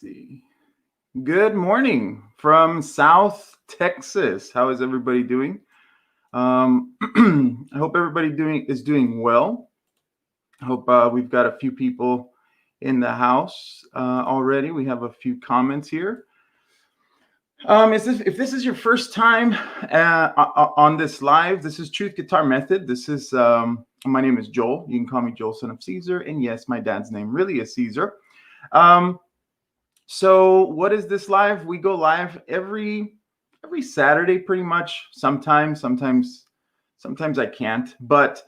see. Good morning from South Texas. How is everybody doing? I hope everybody is doing well. I hope we've got a few people in the house already. We have a few comments here. If this is your first time on this live, this is Truth Guitar Method. This is my name is Joel. You can call me Joel, son of Caesar, and yes, my dad's name really is Caesar. So what is this live? We go live every Saturday, pretty much. Sometimes I can't, but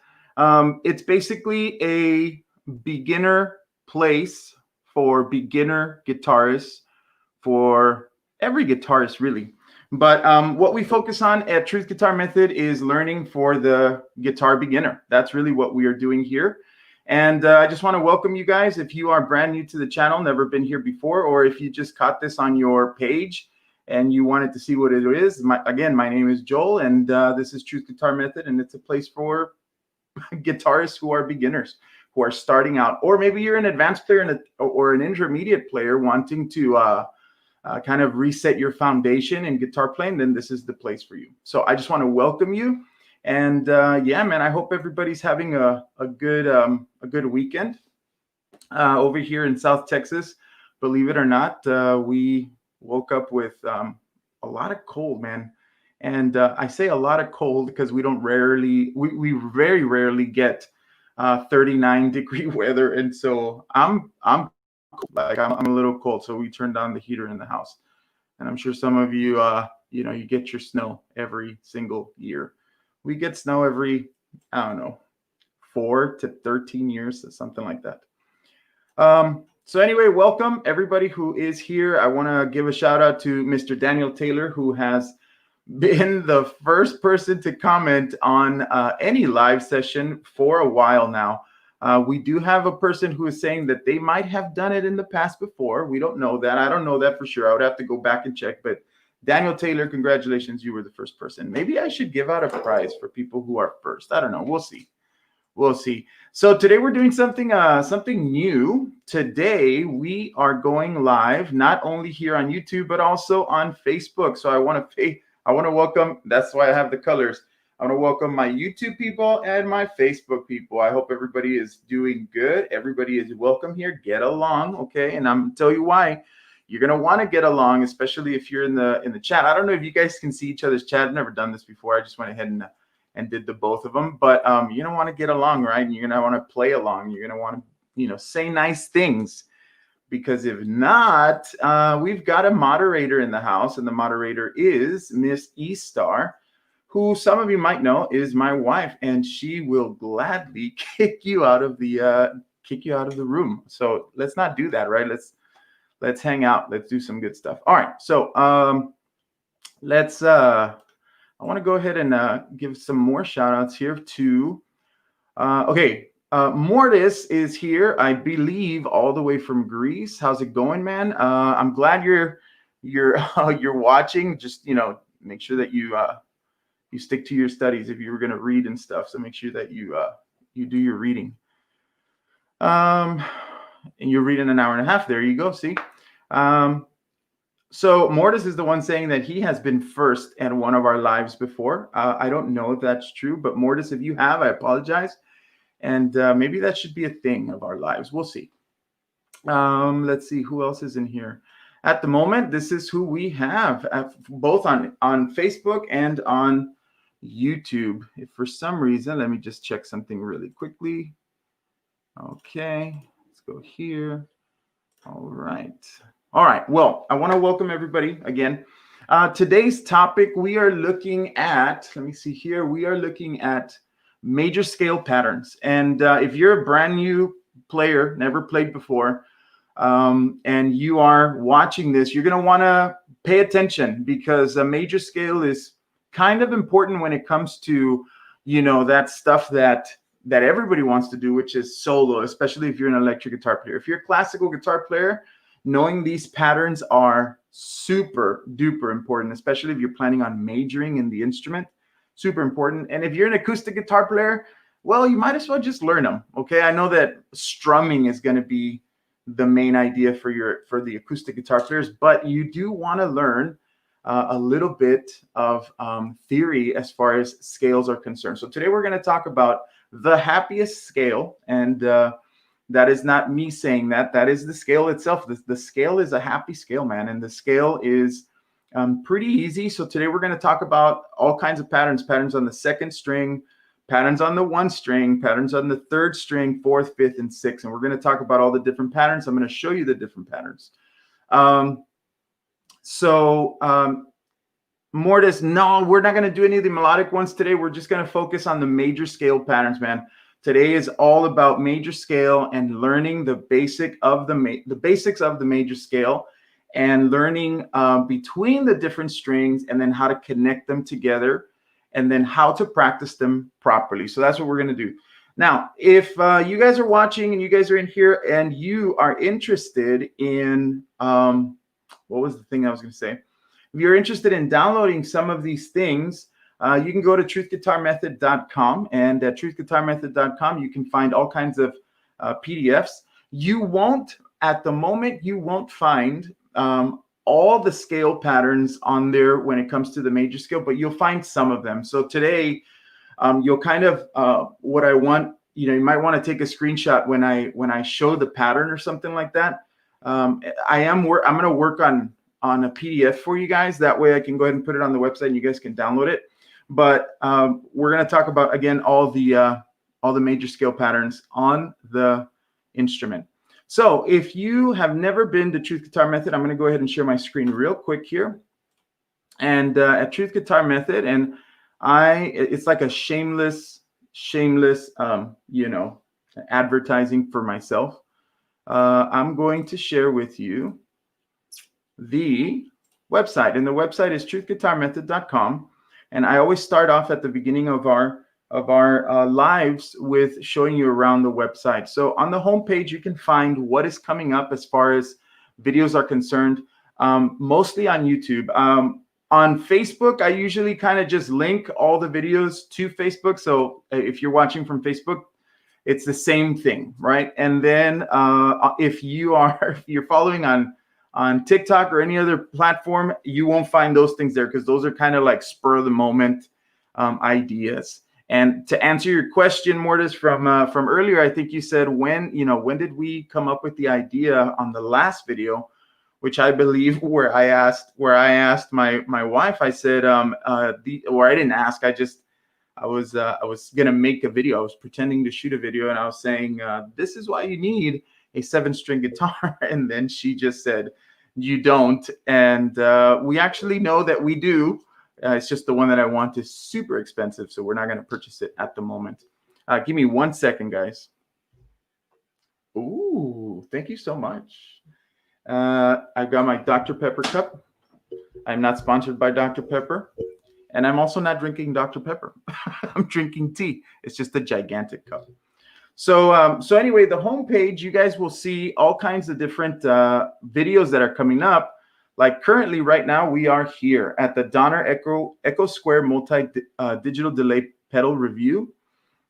it's basically a beginner place for beginner guitarists, for every guitarist really. But what we focus on at Truth Guitar Method is learning for the guitar beginner. That's really what we are doing here. And I just want to welcome you guys. If you are brand new to the channel, never been here before, or if you just caught this on your page and you wanted to see what it is, my name is Joel, and this is Truth Guitar Method, and it's a place for guitarists who are beginners, who are starting out, or maybe you're an advanced player or an intermediate player wanting to kind of reset your foundation in guitar playing, then this is the place for you. So I just want to welcome you. And yeah, man, I hope everybody's having a good weekend over here in South Texas. Believe it or not, we woke up with a lot of cold, man. And I say a lot of cold because we very rarely get 39-degree weather, and so I'm a little cold. So we turned on the heater in the house, and I'm sure some of you you get your snow every single year. We get snow every, I don't know, 4 to 13 years, something like that. So anyway, welcome everybody who is here. I want to give a shout out to Mr. Daniel Taylor, who has been the first person to comment on any live session for a while now. We do have a person who is saying that they might have done it in the past before. We don't know that. I don't know that for sure. I would have to go back and check, but Daniel Taylor, congratulations. You were the first person. Maybe I should give out a prize for people who are first. I don't know. We'll see. We'll see. So today we're doing something new. Today we are going live, not only here on YouTube, but also on Facebook. So I want to welcome, that's why I have the colors. I want to welcome my YouTube people and my Facebook people. I hope everybody is doing good. Everybody is welcome here. Get along, okay? And I'm going to tell you why. You're going to want to get along, especially if you're in the chat. I don't know if you guys can see each other's chat. I've never done this before. I just went ahead and did the both of them. But you're going to want to get along, right? And you're going to want to play along. You're going to want to, say nice things. Because if not, we've got a moderator in the house, and the moderator is Miss E-Star, who some of you might know is my wife, and she will gladly kick you out of the room. So let's not do that, right? Let's hang out. Let's do some good stuff. All right. So I want to go ahead and give some more shout outs here to, Mortis is here, I believe, all the way from Greece. How's it going, man? I'm glad you're watching. Just, make sure that you stick to your studies if you were going to read and stuff. So make sure that you do your reading. And you're reading an hour and a half. There you go. See? So Mortis is the one saying that he has been first at one of our lives before. I don't know if that's true, but Mortis, if you have, I apologize. And maybe that should be a thing of our lives. We'll see. Let's see who else is in here. At the moment, this is who we have, both on Facebook and on YouTube. If for some reason, let me just check something really quickly. Okay, let's go here. All right. Well, I want to welcome everybody again. Today's topic, we are looking at, let me see here. We are looking at major scale patterns. And if you're a brand new player, never played before, and you are watching this, you're going to want to pay attention, because a major scale is kind of important when it comes to, that stuff that everybody wants to do, which is solo, especially if you're an electric guitar player. If you're a classical guitar player, knowing these patterns are super duper important, especially if you're planning on majoring in the instrument. Super important. And if you're an acoustic guitar player, well, you might as well just learn them. Okay. I know that strumming is going to be the main idea for the acoustic guitar players, but you do want to learn a little bit of theory as far as scales are concerned. So today we're going to talk about the happiest scale, and that is not me saying that. That is the scale itself. The scale is a happy scale, man, and the scale is pretty easy. So today we're going to talk about all kinds of patterns on the second string, patterns on the one string, patterns on the third string, fourth, fifth, and sixth. And we're going to talk about all the different patterns. I'm going to show you the different patterns. Mortis, no, we're not going to do any of the melodic ones today. We're just going to focus on the major scale patterns, man. Today is all about major scale and learning the basics of the major scale, and learning between the different strings, and then how to connect them together, and then how to practice them properly. So that's what we're going to do. Now, if you guys are watching and you guys are in here and you are interested in, what was the thing I was going to say? If you're interested in downloading some of these things, you can go to truthguitarmethod.com, and at truthguitarmethod.com, you can find all kinds of PDFs. You won't, at the moment, you won't find all the scale patterns on there when it comes to the major scale, but you'll find some of them. So today, you'll kind of, what I want, you might want to take a screenshot when I show the pattern or something like that. I'm going to work on a PDF for you guys. That way I can go ahead and put it on the website and you guys can download it. But we're going to talk about, again, all the major scale patterns on the instrument. So if you have never been to Truth Guitar Method, I'm going to go ahead and share my screen real quick here. And at Truth Guitar Method, and it's like a shameless, advertising for myself. I'm going to share with you the website, and the website is truthguitarmethod.com. And I always start off at the beginning of our lives with showing you around the website. So on the homepage, you can find what is coming up as far as videos are concerned, mostly on YouTube. On Facebook, I usually kind of just link all the videos to Facebook. So if you're watching from Facebook, it's the same thing, right? And then if you're following on TikTok or any other platform, you won't find those things there, because those are kind of like spur of the moment ideas. And to answer your question, Mortis, from earlier, I think you said when did we come up with the idea on the last video, which I believe where I asked my wife, I said, or I didn't ask, I was gonna make a video. I was pretending to shoot a video, and I was saying, this is why you need a 7-string guitar. And then she just said, you don't. And we actually know that we do. It's just the one that I want is super expensive, so we're not going to purchase it at the moment. Give me 1 second, guys. Ooh, thank you so much. I've got my Dr. Pepper cup. I'm not sponsored by Dr. Pepper, and I'm also not drinking Dr. Pepper. I'm drinking tea. It's just a gigantic cup. So anyway, the homepage, you guys will see all kinds of different videos that are coming up. Like currently, right now, we are here at the Donner Echo Square Multi-Digital Delay Pedal Review.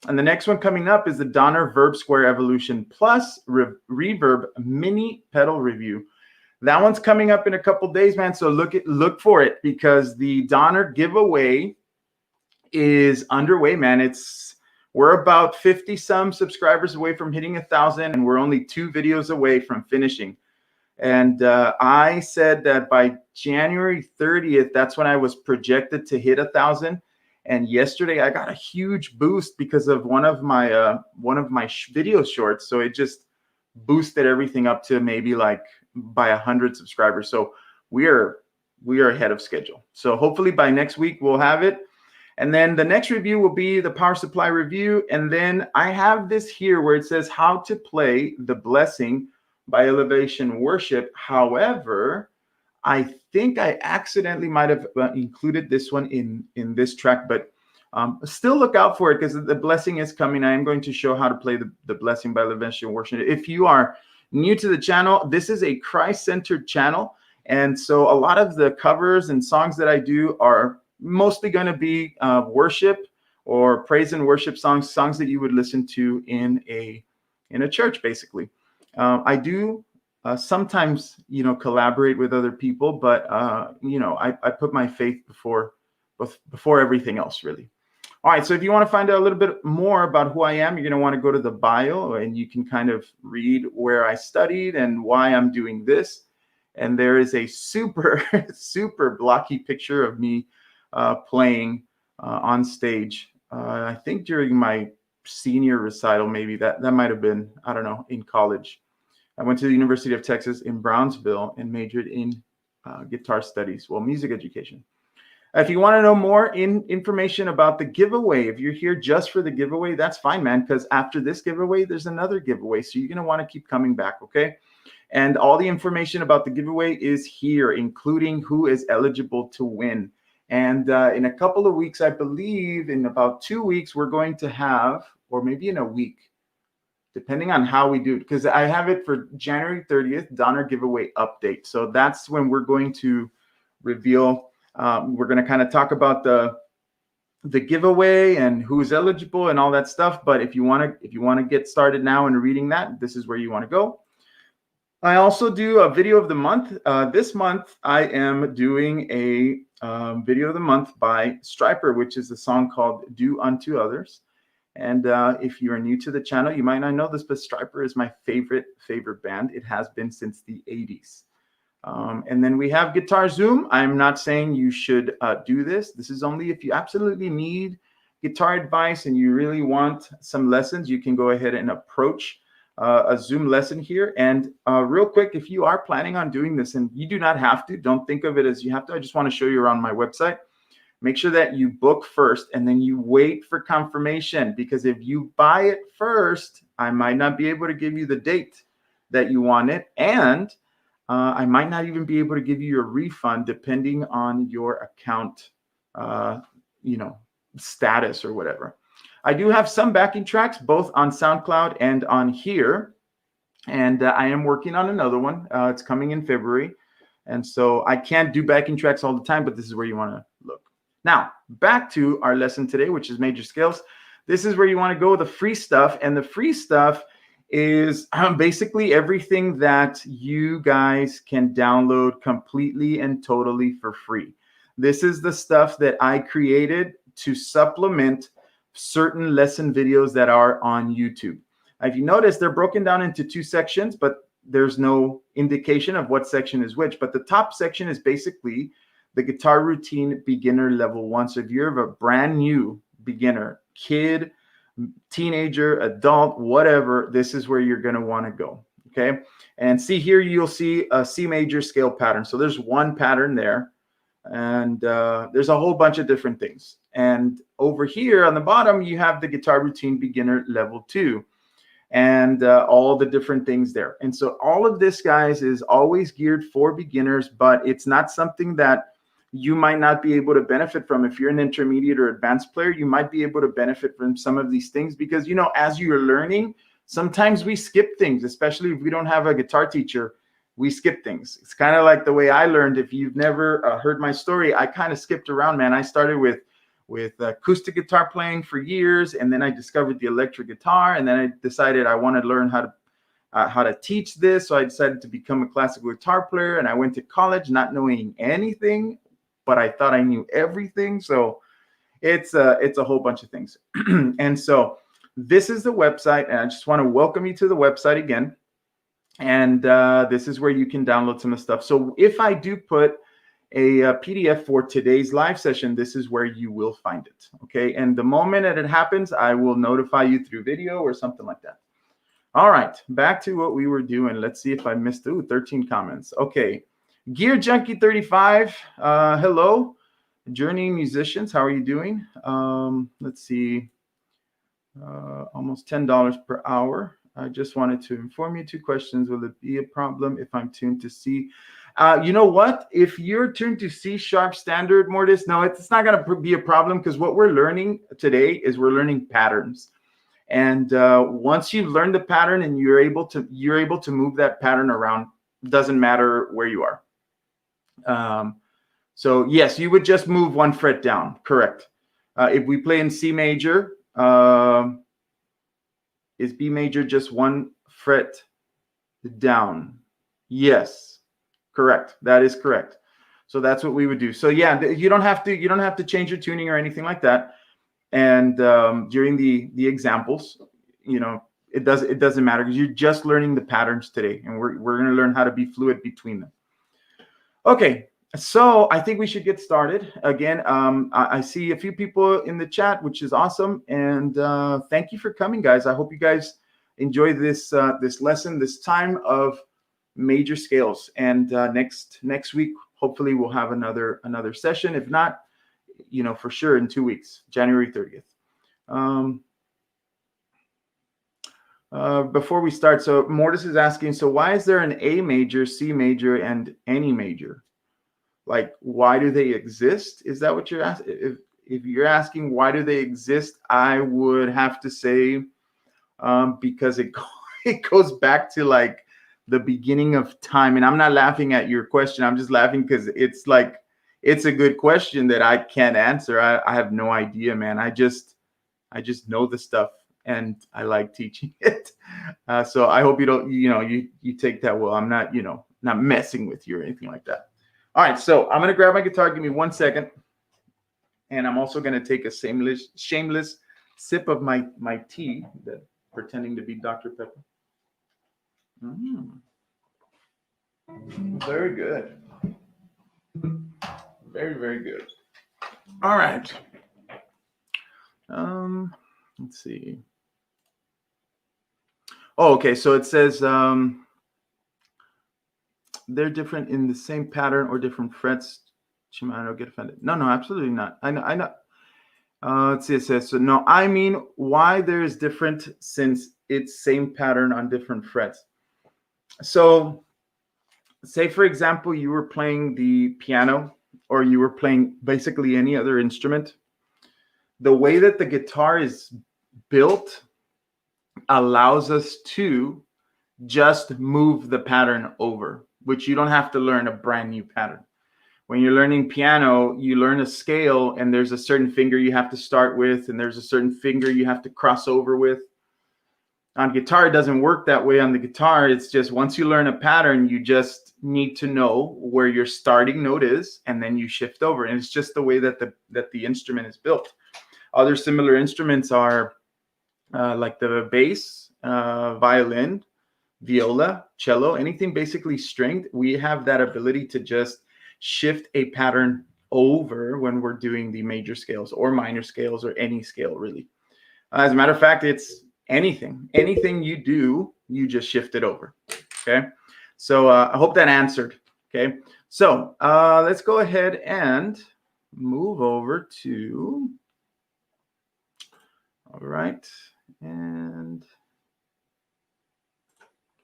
And the next one coming up is the Donner Verb Square Evolution Plus Reverb Mini Pedal Review. That one's coming up in a couple days, man. So look for it, because the Donner giveaway is underway, man. We're about 50 some subscribers away from hitting 1,000, and we're only 2 videos away from finishing. And I said that by January 30th, that's when I was projected to hit 1,000. And yesterday I got a huge boost because of one of my video shorts. So it just boosted everything up to maybe like by 100 subscribers. So we are ahead of schedule. So hopefully by next week we'll have it. And then the next review will be the power supply review. And then I have this here where it says how to play The Blessing by Elevation Worship. However, I think I accidentally might have included this one in this track, but still look out for it, because The Blessing is coming. I am going to show how to play the Blessing by Elevation Worship. If you are new to the channel, this is a Christ-centered channel. And so a lot of the covers and songs that I do are mostly going to be worship or praise and worship songs that you would listen to in a church, basically. I do sometimes, collaborate with other people, but I put my faith before everything else, really. All right, so if you want to find out a little bit more about who I am, you're going to want to go to the bio, and you can kind of read where I studied and why I'm doing this. And there is a super, super blocky picture of me playing on stage. I think during my senior recital, maybe that might have been, I don't know, in college. I went to the University of Texas in Brownsville and majored in guitar studies, music education. If you want to know more information about the giveaway, if you're here just for the giveaway, that's fine, man, because after this giveaway, there's another giveaway. So you're going to want to keep coming back, okay? And all the information about the giveaway is here, including who is eligible to win. And in a couple of weeks, I believe in about 2 weeks, we're going to have, or maybe in a week, depending on how we do it, because I have it for January 30th, Donner giveaway update. So that's when we're going to reveal. We're going to kind of talk about the giveaway and who's eligible and all that stuff. But if you want to get started now in reading that, this is where you want to go. I also do a video of the month. This month, I am doing a video of the month by Stryper, which is a song called Do Unto Others. And if you're new to the channel, you might not know this, but Stryper is my favorite band. It has been since the 80s. And then we have Guitar Zoom. I'm not saying you should do this. This is only if you absolutely need guitar advice and you really want some lessons, you can go ahead and approach a Zoom lesson here. And real quick, if you are planning on doing this, and you do not have to, don't think of it as you have to. I just want to show you around my website. Make sure that you book first and then you wait for confirmation, because if you buy it first, I might not be able to give you the date that you want it. And I might not even be able to give you your refund depending on your account, status or whatever. I do have some backing tracks both on SoundCloud and on here. And I am working on another one. It's coming in February. And so I can't do backing tracks all the time, but this is where you want to look. Now, back to our lesson today, which is major scales. This is where you want to go with the free stuff. And the free stuff is basically everything that you guys can download completely and totally for free. This is the stuff that I created to supplement certain lesson videos that are on YouTube. If you notice, they're broken down into 2 sections, but there's no indication of what section is which. But the top section is basically the guitar routine beginner level 1. So if you're a brand new beginner, kid, teenager, adult, whatever, this is where you're going to want to go. Okay. And see here, you'll see a C major scale pattern. So there's one pattern there, and there's a whole bunch of different things. And over here on the bottom, you have the guitar routine beginner level 2 and all the different things there. And so all of this, guys, is always geared for beginners, but it's not something that you might not be able to benefit from. If you're an intermediate or advanced player, you might be able to benefit from some of these things because, as you're learning, sometimes we skip things, especially if we don't have a guitar teacher, we skip things. It's kind of like the way I learned. If you've never heard my story, I kind of skipped around, man. I started with acoustic guitar playing for years, and then I discovered the electric guitar, and then I decided I wanted to learn how to teach this. So I decided to become a classical guitar player, and I went to college not knowing anything, but I thought I knew everything. So it's a whole bunch of things. And so this is the website, and I just want to welcome you to the website again. And this is where you can download some of the stuff. So if I do put a PDF for today's live session, this is where you will find it. Okay. And the moment that it happens, I will notify you through video or something like that. All right. Back to what we were doing. Let's see if I missed 13 comments. Okay. Gear Junkie 35. Hello. Journey musicians. How are you doing? Let's see. Almost $10 per hour. I just wanted to inform you 2 questions. Will it be a problem if I'm tuned to C? You know what? If you're tuned to C sharp standard, Mortis, no, it's not going to be a problem, because what we're learning today is we're learning patterns. And once you've learned the pattern and you're able to move that pattern around, doesn't matter where you are. So yes, you would just move 1 fret down. Correct. If we play in C major, is B major just 1 fret down. Yes, correct. That is correct. So that's what we would do. So yeah, you don't have to change your tuning or anything like that. And during the examples, it doesn't matter because you're just learning the patterns today, and we're going to learn how to be fluid between them. Okay, so I think we should get started. Again, I see a few people in the chat, which is awesome, and thank you for coming, guys. I hope you guys enjoy this lesson, this time of major scales. And next week, hopefully, we'll have another session. If not, for sure in 2 weeks, January 30th. Before we start, so Mortis is asking, so why is there an A major, C major, and any major? Like, why do they exist? Is that what you're asking? If you're asking why do they exist, I would have to say because it goes back to like the beginning of time. And I'm not laughing at your question. I'm just laughing because it's like, it's a good question that I can't answer. I have no idea, man. I just know the stuff and I like teaching it. So I hope you don't, you take that well. I'm not, not messing with you or anything like that. All right, so I'm gonna grab my guitar. Give me 1 second, and I'm also gonna take a shameless sip of my tea, pretending to be Dr. Pepper. Very good. Very, very good. All right. Let's see. Oh, okay. So it says they're different in the same pattern or different frets. Shimano, get offended. No, absolutely not. I know. Let's see. It says so. No, I mean why there is different since it's same pattern on different frets. So, say for example, you were playing the piano or you were playing basically any other instrument. The way that the guitar is built allows us to just move the pattern over, which you don't have to learn a brand new pattern. When you're learning piano, you learn a scale and there's a certain finger you have to start with and there's a certain finger you have to cross over with. On guitar, it doesn't work that way. On the guitar, it's just once you learn a pattern, you just need to know where your starting note is and then you shift over. And it's just the way that the instrument is built. Other similar instruments are like the bass, violin, viola, cello, anything basically stringed. We have that ability to just shift a pattern over when we're doing the major scales or minor scales or any scale really. As a matter of fact, it's anything you do, you just shift it over. Okay. So I hope that answered. Okay. So let's go ahead and move over to, all right. And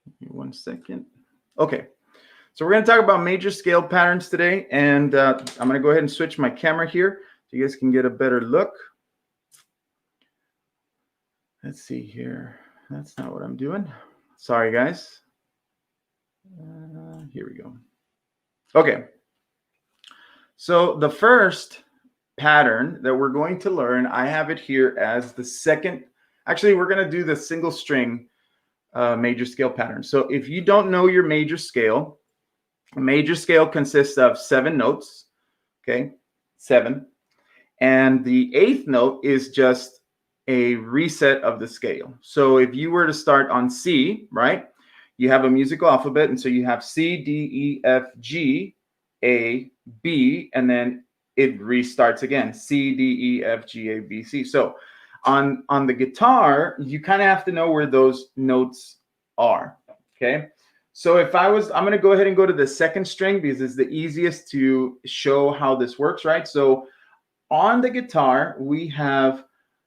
give me 1 second. Okay. So we're going to talk about major scale patterns today. And I'm going to go ahead and switch my camera here so you guys can get a better look. Let's see here. That's not what I'm doing. Sorry, guys. Here we go. Okay. So the first pattern that we're going to learn, I have it here as the second. Actually, we're going to do the single string major scale pattern. So if you don't know your major scale, a major scale consists of 7 notes. Okay, 7. And the 8th note is just a reset of the scale. So if you were to start on C, right, you have a musical alphabet. And so you have C, D, E, F, G, A, B, and then it restarts again. C, D, E, F, G, A, B, C. So on the guitar, you kind of have to know where those notes are. Okay. So if I'm going to go ahead and go to the second string because it's the easiest to show how this works, right? So on the guitar, we have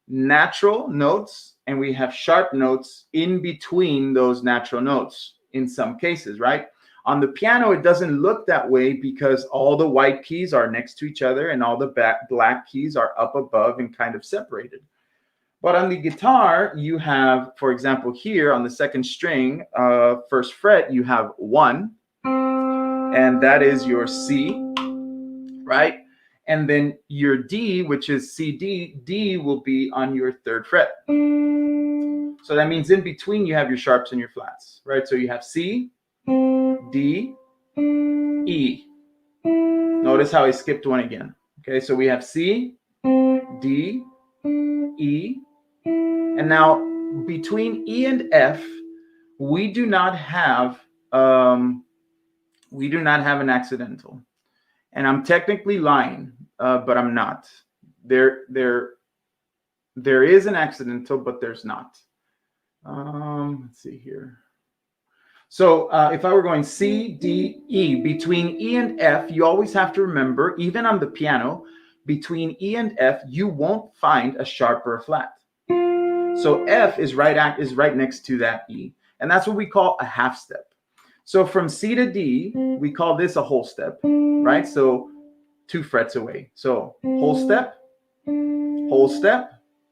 natural notes and we have sharp notes in between those natural notes in some cases, right? On the piano, it doesn't look that way because all the white keys are next to each other and all the black keys are up above and kind of separated. But on the guitar, you have, for example, here on the second string, first fret, you have 1, and that is your C, right? And then your D, which is C, D, D will be on your 3rd fret. So that means in between you have your sharps and your flats, right? So you have C, D, E. Notice how I skipped one again. Okay, so we have C, D, E, and now between E and F, we do not have an accidental. And I'm technically lying, but I'm not. There is an accidental, but there's not. Let's see here. So if I were going C, D, E, between E and F, you always have to remember, even on the piano, between E and F, you won't find a sharp or a flat. So F is right next to that E, and that's what we call a half step. So from C to D, we call this a whole step, right? So 2 frets away. So whole step,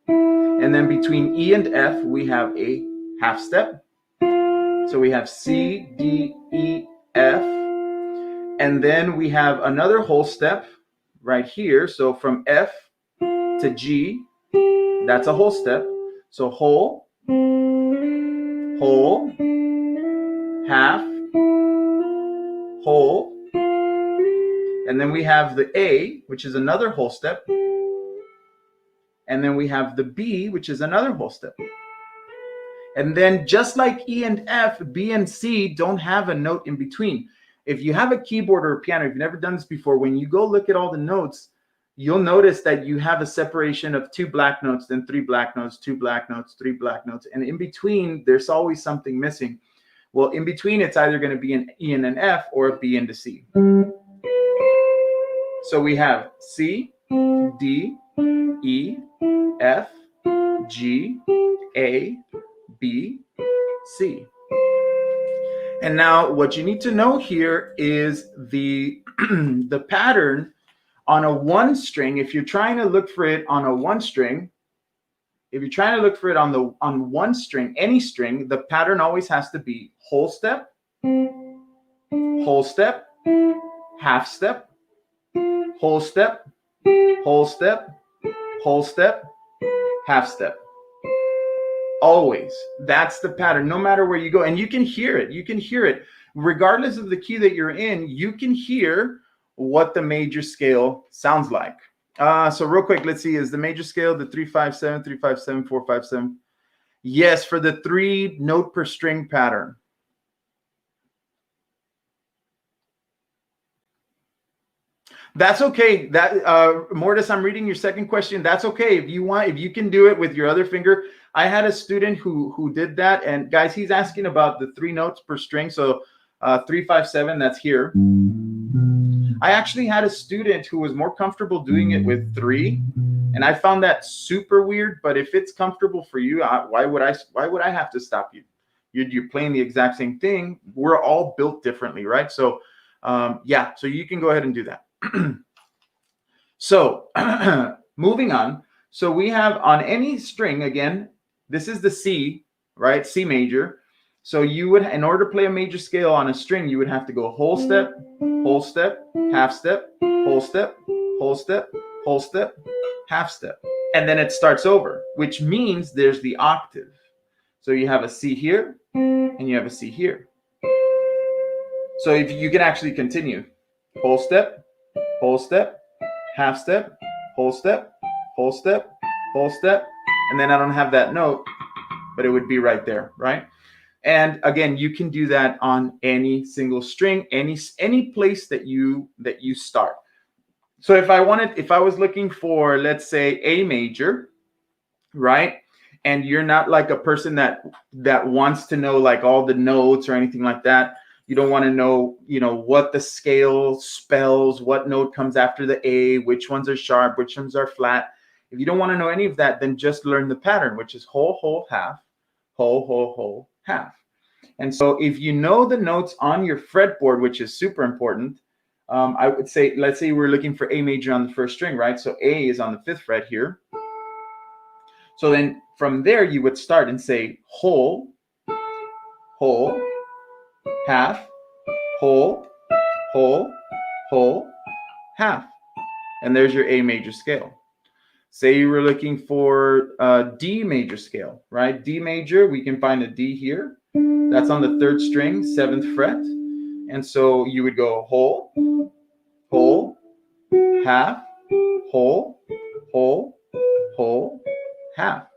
and then between E and F, we have a half step. So we have C, D, E, F, and then we have another whole step right here. So from F to G, that's a whole step. So whole, half, whole, and then we have the A, which is another whole step, and then we have the B, which is another whole step. And then just like E and F, B and C don't have a note in between. If you have a keyboard or a piano, if you've never done this before, when you go look at all the notes, you'll notice that you have a separation of 2 black notes, then 3 black notes, 2 black notes, 3 black notes. And in between, there's always something missing. Well, in between, it's either going to be an E and an F or a B and a C. So we have C, D, E, F, G, A, B, C. And now what you need to know here is the the pattern on a 1 string. If you're trying to look for it on a 1 string, on 1 string, any string, the pattern always has to be whole step, half step, whole step, half step. Always. That's the pattern, no matter where you go. And you can hear it. Regardless of the key that you're in, you can hear what the major scale sounds like. So real quick, let's see, is the major scale the 3-5-7, 3-5-7, 4-5-7? Yes, for the 3 note per string pattern. That's okay. Mortis, I'm reading your second question. That's okay. If you can do it with your other finger. I had a student who did that, and guys, he's asking about the 3 notes per string. So 3-5-7, that's here. I actually had a student who was more comfortable doing it with 3, and I found that super weird. But if it's comfortable for you, why would I have to stop you? You're playing the exact same thing. We're all built differently, right? So yeah, so you can go ahead and do that. So moving on. So we have on any string, again, this is the C, right? C major. So you would, in order to play a major scale on a string, you would have to go whole step, half step, whole step, half step. And then it starts over, which means there's the octave. So you have a C here and you have a C here. So if you can actually continue whole step, half step, whole step, and then I don't have that note, but it would be right there, right? And again, you can do that on any single string, any place that you start. So if I was looking for, let's say, A major, right? And you're not like a person that wants to know like all the notes or anything like that. You don't want to know, what the scale spells, what note comes after the A, which ones are sharp, which ones are flat. If you don't want to know any of that, then just learn the pattern, which is whole, half, whole, half. And so if you know the notes on your fretboard, which is super important, I would say, let's say we're looking for A major on the first string, right? So A is on the 5th fret here. So then from there, you would start and say whole, half, whole, half. And there's your A major scale. Say you were looking for D major scale, right? D major, we can find a D here. That's on the 3rd string, 7th fret. And so you would go whole, whole, half, whole, whole, whole, half.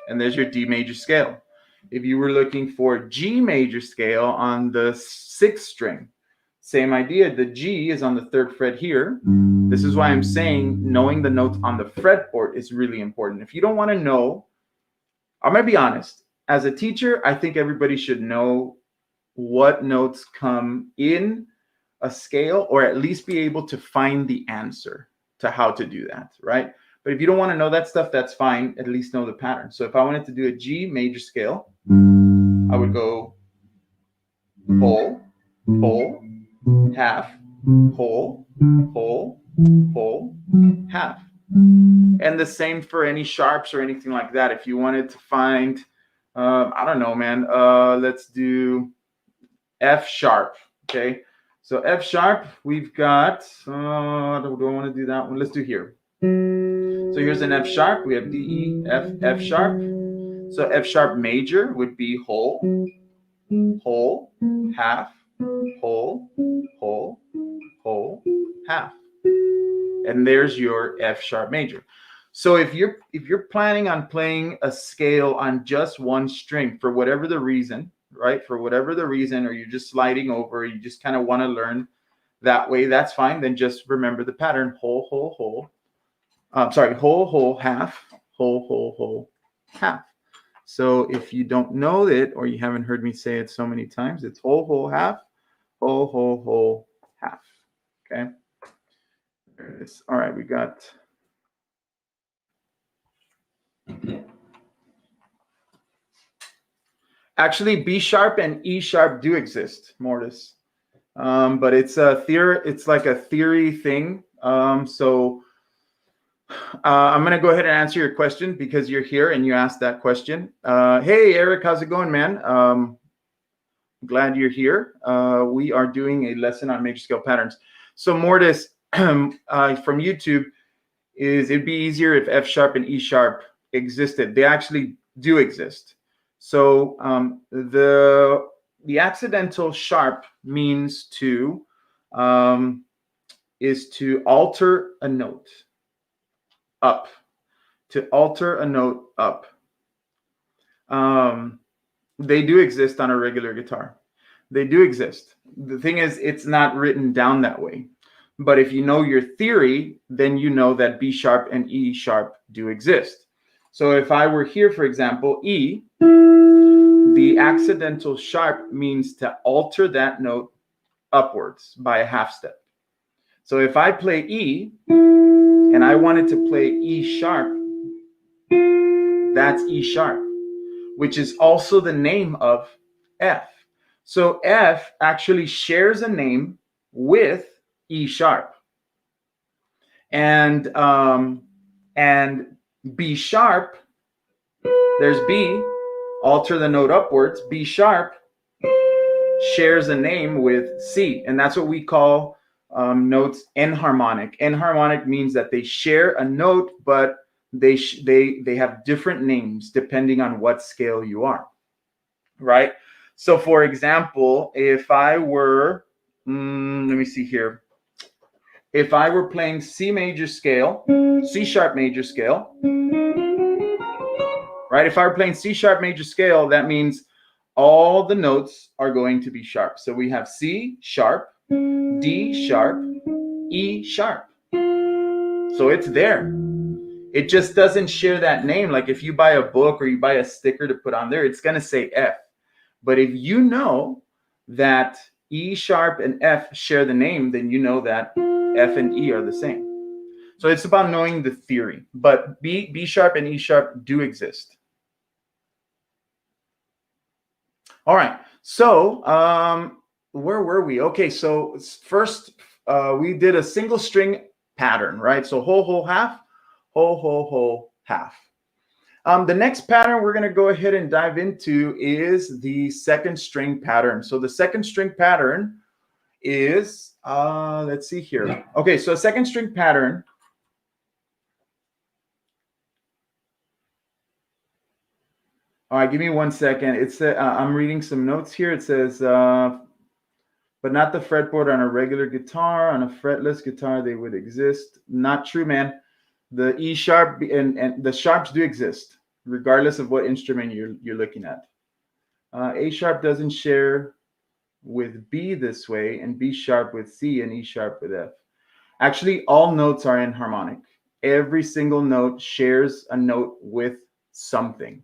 And there's your D major scale. If you were looking for G major scale on the 6th string, same idea. The G is on the 3rd fret here. This is why I'm saying knowing the notes on the fretboard is really important. If you don't want to know, I'm going to be honest. As a teacher, I think everybody should know what notes come in a scale, or at least be able to find the answer to how to do that, right? But if you don't want to know that stuff, that's fine. At least know the pattern. So if I wanted to do a G major scale, I would go whole, whole, half, whole, whole, whole, half. And the same for any sharps or anything like that. If you wanted to find, I don't know, man, let's do F sharp, okay? So F sharp, we've got, do I want to do that one? Let's do here. So here's an F sharp. We have D, E, F, F sharp. So F sharp major would be whole, whole, half, whole, whole, whole, half. And there's your F sharp major. So if you're planning on playing a scale on just one string for whatever the reason, right? For whatever the reason, or you're just sliding over, you just kind of want to learn that way, that's fine. Then just remember the pattern: whole, whole, whole. Whole, whole, half, whole, whole, whole, half. So if you don't know it, or you haven't heard me say it so many times, it's whole, whole, half, whole, whole, whole, half. Okay. There it is. All right, we got. Actually, B sharp and E sharp do exist, Mortis. But it's a theory. It's like a theory thing. So I'm going to go ahead and answer your question because you're here and you asked that question. Hey, Eric, how's it going, man? Glad you're here. We are doing a lesson on major scale patterns. So Mortis from YouTube it'd be easier if F sharp and E sharp existed. They actually do exist. So the accidental sharp means is to alter a note up, to alter a note up. They do exist on a regular guitar. They do exist. The thing is, it's not written down that way. But if you know your theory, then you know that B sharp and E sharp do exist. So if I were here, for example, E, the accidental sharp means to alter that note upwards by a half step. So if I play E and I wanted to play E sharp, that's E sharp, which is also the name of F. So F actually shares a name with E sharp. And B sharp, there's B, alter the note upwards. B sharp shares a name with C, and that's what we call notes enharmonic. Enharmonic means that they share a note, but they have different names depending on what scale you are, right? So for example, if I were, let me see here. If I were playing C major scale, C sharp major scale, right? If I were playing C sharp major scale, that means all the notes are going to be sharp. So we have C sharp, D sharp, E sharp. So it's there. It just doesn't share that name. Like if you buy a book or you buy a sticker to put on there, it's going to say F. But if you know that E sharp and F share the name, then you know that F and E are the same. So it's about knowing the theory. But B sharp and E sharp do exist. All right. So where were we? Okay. So first we did a single string pattern, right? So whole, whole, half, whole, whole, whole, half. The next pattern we're going to go ahead and dive into is the second string pattern. So the second string pattern is, let's see here. Okay, so a second string pattern All right, give me 1 second. I'm reading some notes here. It says, but not the fretboard on a regular guitar. On a fretless guitar, they would exist. Not true, man. The E sharp and the sharps do exist, regardless of what instrument you're looking at. A sharp doesn't share with B this way, and B sharp with C, and E sharp with F. Actually, all notes are enharmonic. Every single note shares a note with something.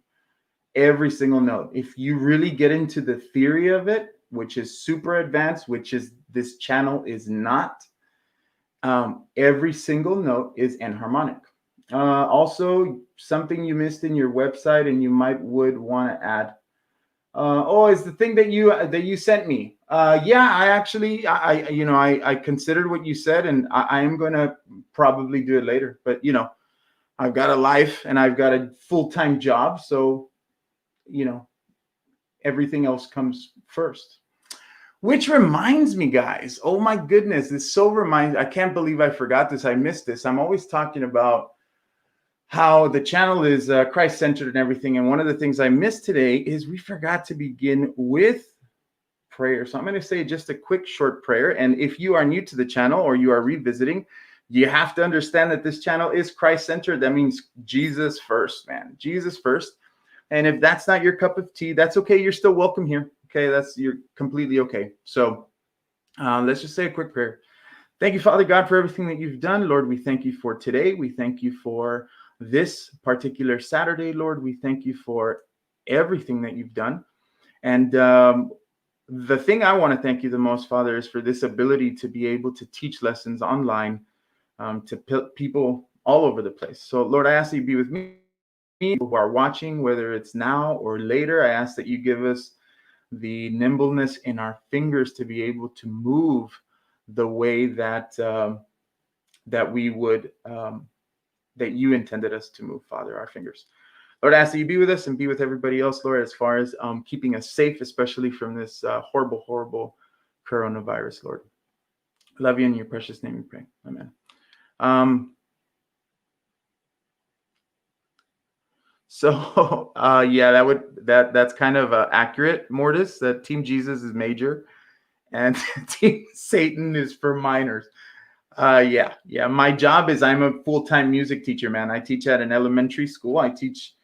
Every single note. If you really get into the theory of it, which is super advanced, which is this channel is not, every single note is enharmonic. Also, something you missed in your website and you would want to add. Is the thing that you sent me. Yeah, I actually, I considered what you said, and I am going to probably do it later. But, I've got a life and I've got a full-time job. So, everything else comes first. Which reminds me, guys, oh my goodness, I can't believe I forgot this. I missed this. I'm always talking about how the channel is Christ-centered and everything. And one of the things I missed today is we forgot to begin with prayer. So I'm going to say just a quick short prayer. And if you are new to the channel or you are revisiting, you have to understand that this channel is Christ-centered. That means Jesus first, man. Jesus first. And if that's not your cup of tea, that's okay. You're still welcome here. Okay, you're completely okay. So let's just say a quick prayer. Thank you, Father God, for everything that you've done. Lord, we thank you for today. We thank you for this particular Saturday, Lord. We thank you for everything that you've done. And the thing I want to thank you the most, Father, is for this ability to be able to teach lessons online to people all over the place. So, Lord, I ask that you be with me, people who are watching, whether it's now or later. I ask that you give us the nimbleness in our fingers to be able to move the way that we would that you intended us to move, Father, our fingers. Lord, I ask that you be with us and be with everybody else, Lord, as far as keeping us safe, especially from this horrible, horrible coronavirus, Lord. Love you in your precious name we pray. Amen. So that's kind of accurate, Mortis. That Team Jesus is major and Team Satan is for minors. Yeah. My job is I'm a full-time music teacher, man. I teach at an elementary school. I teach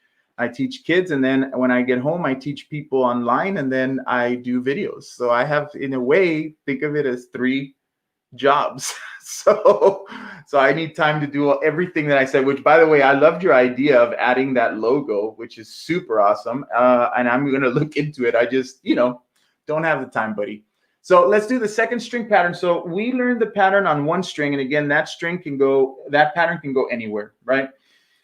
kids, and then when I get home, I teach people online, and then I do videos. So I have, in a way, think of it as 3 jobs. So I need time to do everything that I said, which, by the way, I loved your idea of adding that logo, which is super awesome. And I'm going to look into it. I just, don't have the time, buddy. So let's do the second string pattern. So we learned the pattern on 1 string. And again, that pattern can go anywhere, right?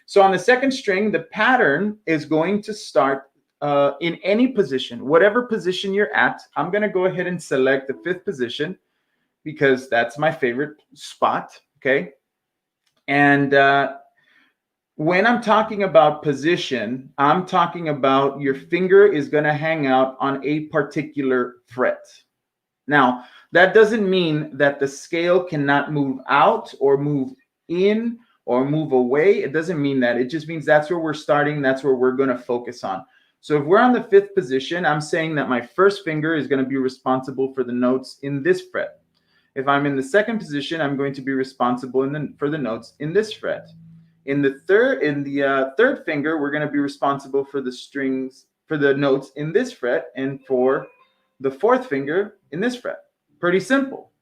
So on the second string, the pattern is going to start in any position, whatever position you're at. I'm going to go ahead and select the 5th position, because that's my favorite spot, okay? And when I'm talking about position, I'm talking about your finger is going to hang out on a particular fret. Now, that doesn't mean that the scale cannot move out or move in or move away. It doesn't mean that. It just means that's where we're starting. That's where we're going to focus on. So if we're on the 5th position, I'm saying that my first finger is going to be responsible for the notes in this fret. If I'm in the 2nd position, I'm going to be responsible for the notes in this fret. In the third finger, we're going to be responsible for the notes in this fret, and for the 4th finger in this fret. Pretty simple,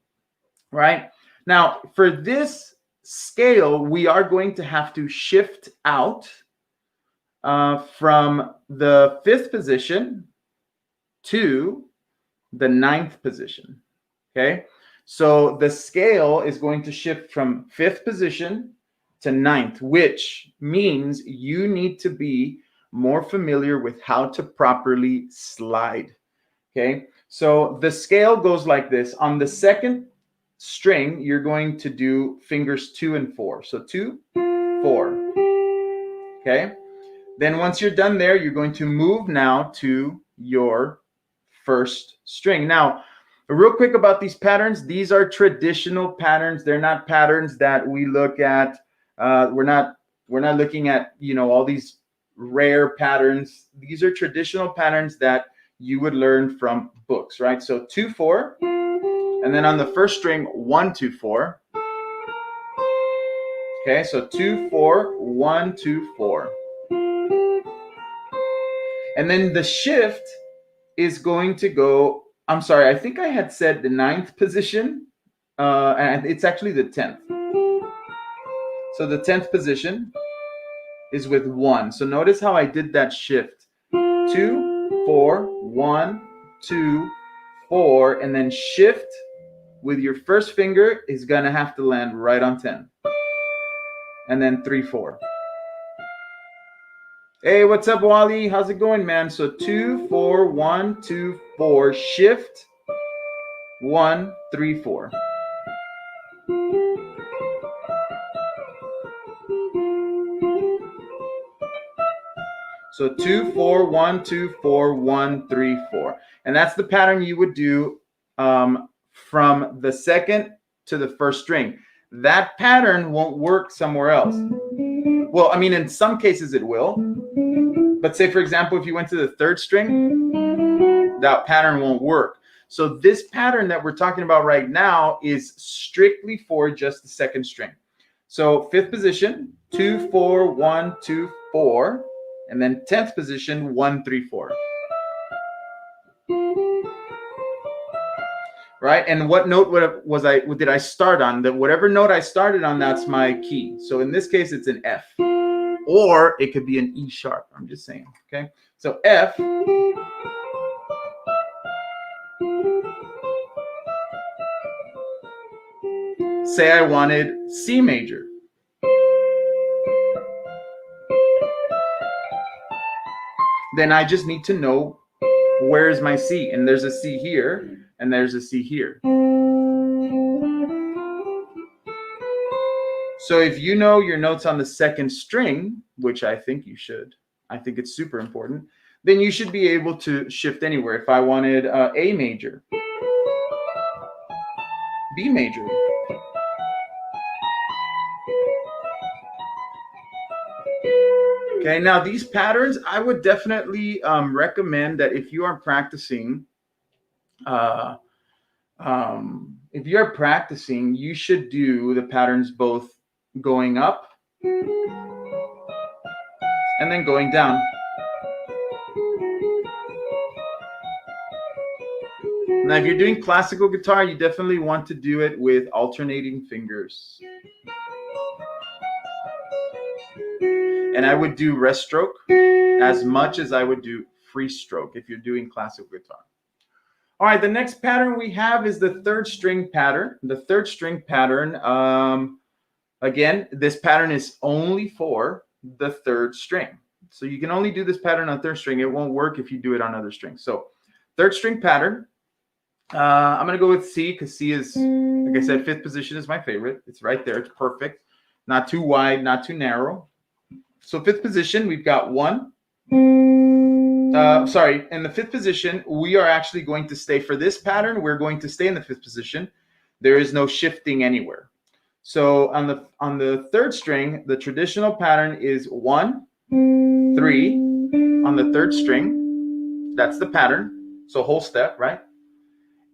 right? Now, for this scale, we are going to have to shift out from the 5th position to the 9th position, okay? So the scale is going to shift from 5th position to 9th, which means you need to be more familiar with how to properly slide, okay? So the scale goes like this. On the 2nd string, you're going to do fingers 2 and 4. So 2, 4, okay? Then once you're done there, you're going to move now to your 1st string. Now, real quick about these patterns. These are traditional patterns. They're not patterns that we look at. We're not looking at, all these rare patterns. These are traditional patterns that you would learn from books, right? So 2, 4, and then on the first string, 1, 2, 4. Okay, so 2, 4, 1, 2, 4. And then the shift is going to go, I'm sorry, I think I had said the 9th position, and it's actually the 10th. So the 10th position is with 1. So notice how I did that shift. 2, 4, 1, 2, 4, and then shift with your first finger is going to have to land right on 10. And then 3, 4. Hey, what's up, Wally? How's it going, man? So 2, 4, 1, 2, 4, shift, 1, 3, 4. So 2, 4, 1, 2, 4, 1, 3, 4. And that's the pattern you would do from the second to the first string. That pattern won't work somewhere else. Well, I mean, in some cases it will. But say, for example, if you went to the 3rd string, that pattern won't work. So this pattern that we're talking about right now is strictly for just the 2nd string. So 5th position, 2, 4, 1, 2, 4. And then 10th position, 1, 3, 4. Right? And what note did I start on? Whatever note I started on, that's my key. So in this case, it's an F. Or it could be an E sharp. I'm just saying. Okay. So F. Say I wanted C major. Then I just need to know where is my C. And there's a C here, and there's a C here. So if you know your notes on the 2nd string, which I think you should, I think it's super important, then you should be able to shift anywhere. If I wanted A major, B major, okay, now these patterns, I would definitely recommend that if you are practicing, you should do the patterns both going up and then going down. Now, if you're doing classical guitar, you definitely want to do it with alternating fingers. And I would do rest stroke as much as I would do free stroke if you're doing classical guitar. All right, the next pattern we have is the 3rd string pattern. The 3rd string pattern, again, this pattern is only for the 3rd string. So you can only do this pattern on 3rd string. It won't work if you do it on other strings. So 3rd string pattern, I'm going to go with C because C is, like I said, 5th position is my favorite. It's right there. It's perfect. Not too wide, not too narrow. So 5th position, we've got 1. In the 5th position, we are actually going to stay for this pattern. We're going to stay in the 5th position. There is no shifting anywhere. So on the 3rd string, the traditional pattern is 1, 3 on the 3rd string. That's the pattern. So whole step, right?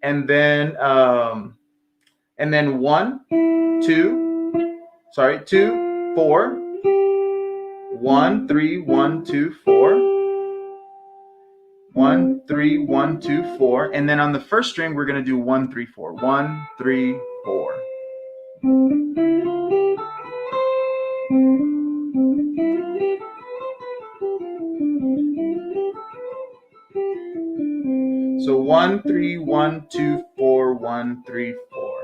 And then 1, 2, 4, 1, 3, 1, 2, 4. 1, 3, 1, 2, 4. And then on the 1st string, we're going to do 1, 3, 4. 1, 3, 4. So 1, 3, 1, 2, 4, 1, 3, 4.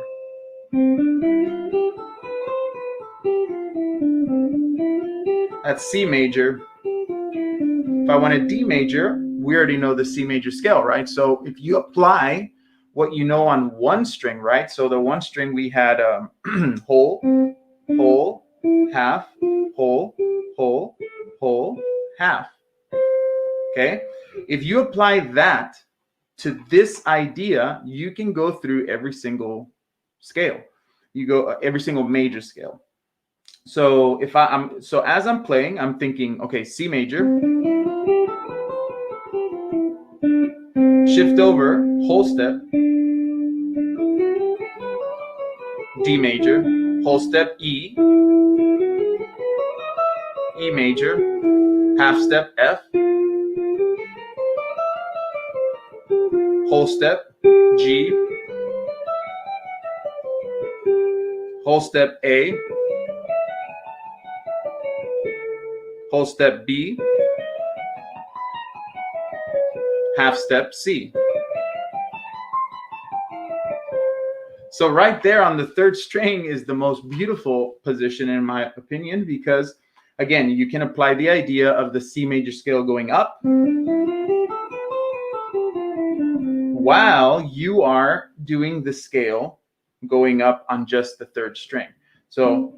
That's C major. If I wanted D major, we already know the C major scale, right? So if you apply what you know on one string, right? So the one string we had whole, whole, half, whole, whole, whole, half. Okay? If you apply that to this idea, you can go through every single scale. You go every single major scale. So if so as I'm playing, I'm thinking, okay, C major, shift over, whole step, D major, whole step, E major, half step, F, whole step, G, whole step, A, whole step, B, half step, C. So right there on the third string is the most beautiful position in my opinion, because again, you can apply the idea of the C major scale going up while you are doing the scale going up on just the third string. So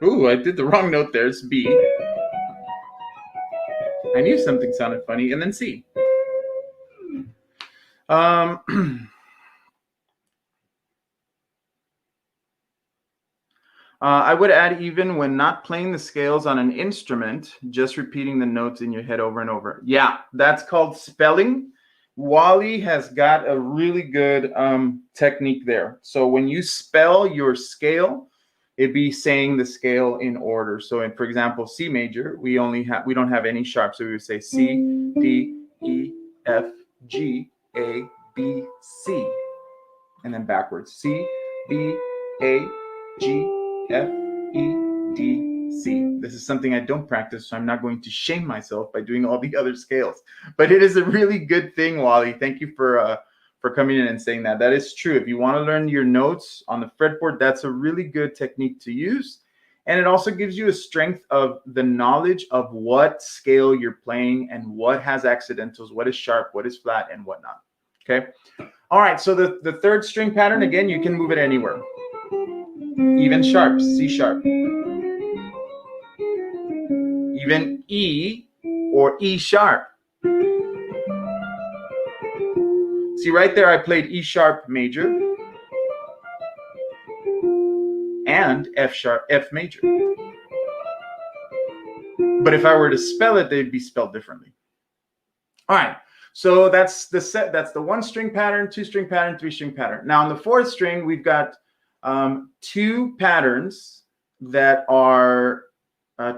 ooh, I did the wrong note there. It's B. I knew something sounded funny. And then C. I would add, even when not playing the scales on an instrument, just repeating the notes in your head over and over. Yeah, that's called spelling. Wally has got a really good technique there. So when you spell your scale, it'd be saying the scale in order. So for example, C major, we don't have any sharp. So we would say C, D, E, F, G, A, B, C. And then backwards. C, B, A, G, F, E, D, C. This is something I don't practice, so I'm not going to shame myself by doing all the other scales. But it is a really good thing, Wally. Thank you for coming in and saying that. That is true. If you want to learn your notes on the fretboard, that's a really good technique to use. And it also gives you a strength of the knowledge of what scale you're playing and what has accidentals, what is sharp, what is flat, and whatnot. Okay. All right. So the third string pattern, again, you can move it anywhere. Even sharp, C sharp. Even E or E sharp. See right there, I played E sharp major and F sharp, F major. But if I were to spell it, they'd be spelled differently. All right. So that's the set. That's the one string pattern, two string pattern, three string pattern. Now on the fourth string, we've got two patterns that are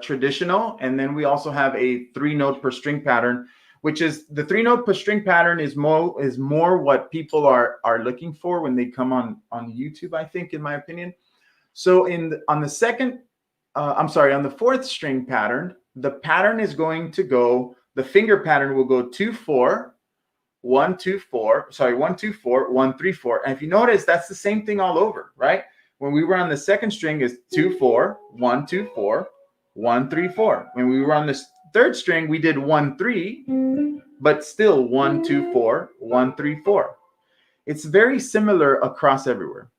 traditional, and then we also have a 3-note per string pattern, which is the 3-note per string pattern is more what people are looking for when they come on YouTube, I think, in my opinion. So on the fourth string pattern, the pattern is going to go, the finger pattern will go 2-4, 1-2-4, sorry, 1-2-4, 1-3-4. And if you notice, that's the same thing all over, right? When we were on the second string is 2-4, 1-2-4, 1-3-4. When we were on the third string, we did 1-3, but still 1-2-4, 1-3-4. It's very similar across everywhere.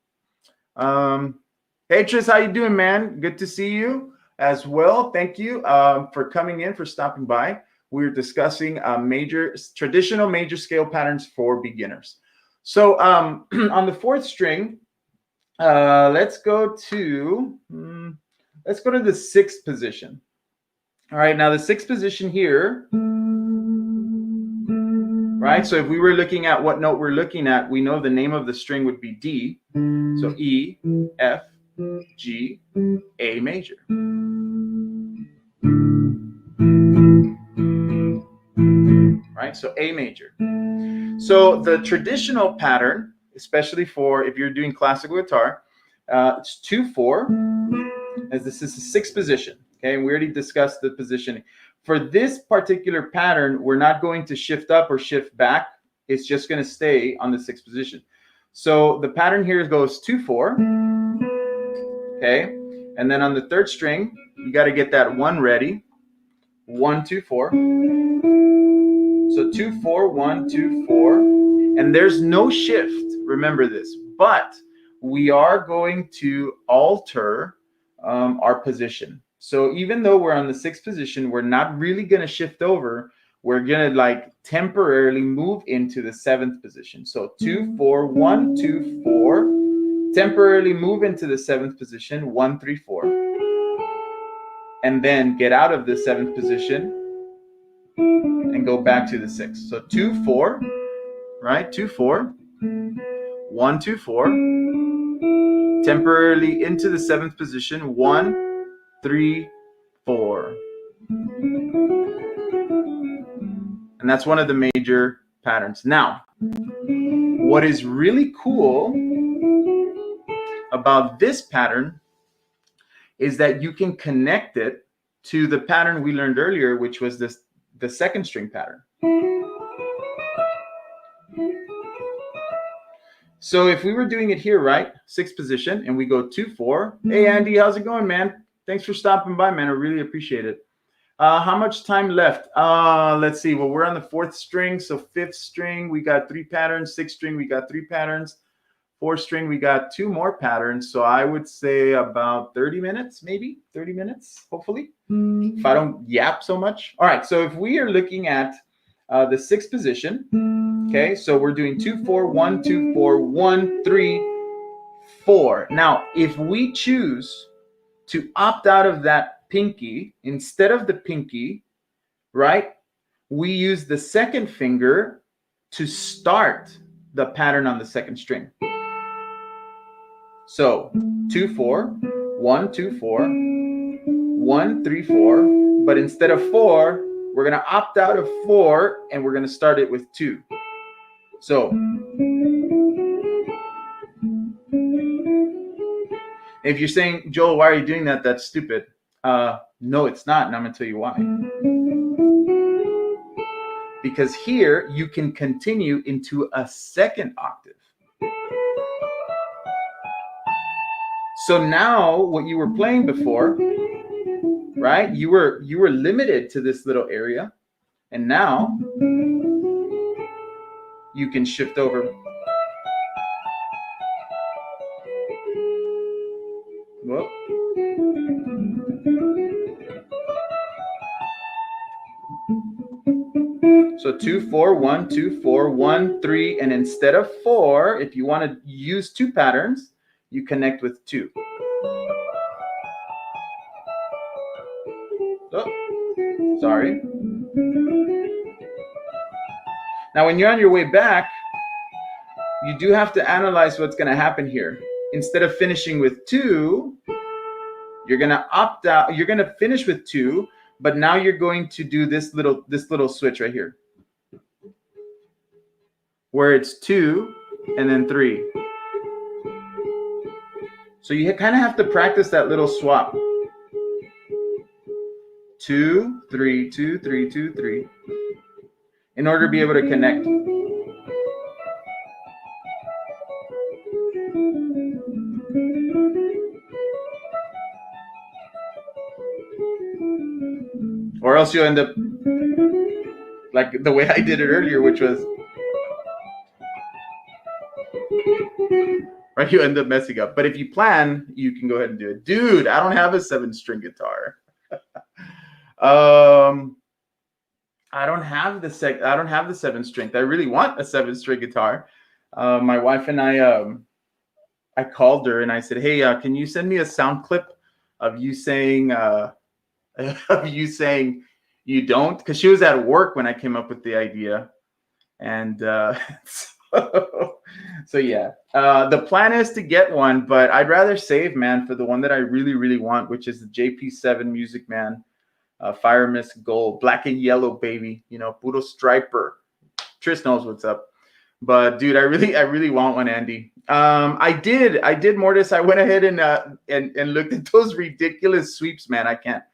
Hey Tris, how you doing, man? Good to see you as well. Thank you for coming in, for stopping by. We're discussing traditional major scale patterns for beginners. So on the fourth string, let's go to the sixth position. All right, now the sixth position here, right? So if we were looking at what note we're looking at, we know the name of the string would be D. So E, F, G, A major. Right, so A major. So the traditional pattern, especially for if you're doing classical guitar, it's 2-4, as this is the sixth position. Okay, and we already discussed the positioning. For this particular pattern, we're not going to shift up or shift back. It's just going to stay on the sixth position. So the pattern here goes 2-4. Okay, And then on the third string, you got to get that 1 ready. 1, 2, 4. So 2, 4, 1, 2, 4. And there's no shift. Remember this. But we are going to alter our position. So even though we're on the 6th position, we're not really going to shift over. We're going to like temporarily move into the 7th position. So 2, 4, 1, 2, 4. Temporarily move into the 7th position, 1, 3, 4. And then get out of the 7th position and go back to the 6th. So 2, 4, right? 2, 4. 1, 2, 4. Temporarily into the 7th position, 1, 3, 4. And that's one of the major patterns. Now, what is really cool about this pattern is that you can connect it to the pattern we learned earlier, which was the 2nd string pattern. So if we were doing it here, right, 6th position, and we go 2, 4. Hey, Andy, how's it going, man? Thanks for stopping by, man. I really appreciate it. How much time left? Let's see. Well, we're on the 4th string, so 5th string, we got 3 patterns. 6th string, we got 3 patterns. 4th string, we got 2 more patterns. So I would say about 30 minutes, maybe 30 minutes, hopefully, if I don't yap so much. All right, so if we are looking at the 6th position, okay, so we're doing 2, 4, 1, 2, 4, 1, 3, 4. Now, if we choose to opt out of that pinky, instead of the pinky, right, we use the 2nd finger to start the pattern on the 2nd string. So 2, 4, 1, 2, 4, 1, 3, 4. But instead of 4, we're going to opt out of 4 and we're going to start it with 2. So if you're saying, Joel, why are you doing that? That's stupid. No, it's not. And I'm going to tell you why. Because here you can continue into a 2nd octave. So now what you were playing before, right? You were limited to this little area. And now you can shift over. Whoa. So 2, 4, 1, 2, 4, 1, 3, and instead of 4, if you want to use 2 patterns, you connect with 2. Oh, sorry. Now, when you're on your way back, you do have to analyze what's going to happen here. Instead of finishing with 2, you're going to opt out. You're going to finish with 2, but now you're going to do this little switch right here, where it's 2 and then 3. So you kind of have to practice that little swap. 2, 3, 2, 3, 2, 3, in order to be able to connect. Or else you'll end up like the way I did it earlier, which was, right, you end up messing up. But if you plan, you can go ahead and do it. Dude, I don't have a 7-string guitar. I don't have the 7-string. I really want a 7-string guitar. My wife and I called her and I said, "Hey, can you send me a sound clip of you saying you don't?" Because she was at work when I came up with the idea, and so yeah. The plan is to get one, but I'd rather save, man, for the one that I really, really want, which is the JP7 Music Man. Fire Mist Gold, black and yellow, baby. You know, puro striper. Tris knows what's up. But dude, I really want one, Andy. I did, Mortis. I went ahead and looked at those ridiculous sweeps, man. I can't.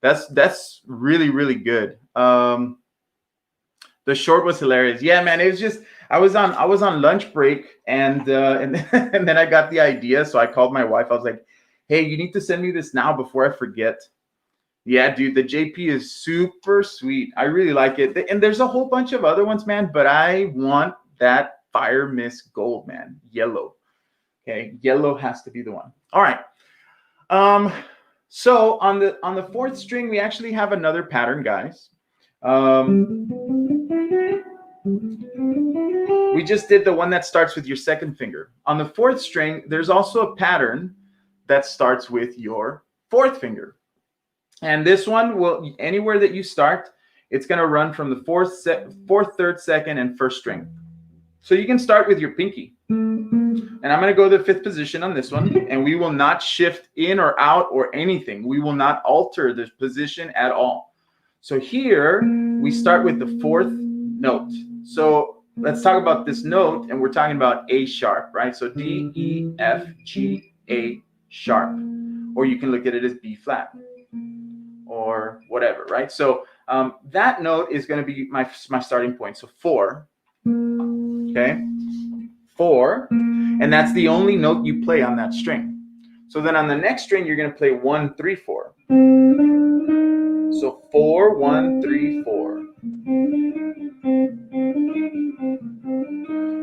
That's really, really good. The short was hilarious. Yeah, man. It was just I was on lunch break and then I got the idea, so I called my wife. I was like, Hey, you need to send me this now before I forget. Yeah, dude, the JP is super sweet. I really like it. And there's a whole bunch of other ones, man, but I want that Fire Mist Gold, man. Yellow. Okay, yellow has to be the one. All right. So on the fourth string, we actually have another pattern, guys. We just did the one that starts with your second finger. On the fourth string, there's also a pattern that starts with your fourth finger. And this one will, anywhere that you start, it's going to run from the fourth, third, second, and first string. So you can start with your pinky. And I'm going to go to the fifth position on this one, and we will not shift in or out or anything. We will not alter the position at all. So here, we start with the fourth note. So let's talk about this note, and we're talking about A sharp, right? So D, E, F, G, A sharp. Or you can look at it as B flat or whatever, right? So that note is going to be my starting point. So 4, okay? 4, and that's the only note you play on that string. So then on the next string, you're going to play 1, 3, 4. So 4, 1, 3, 4.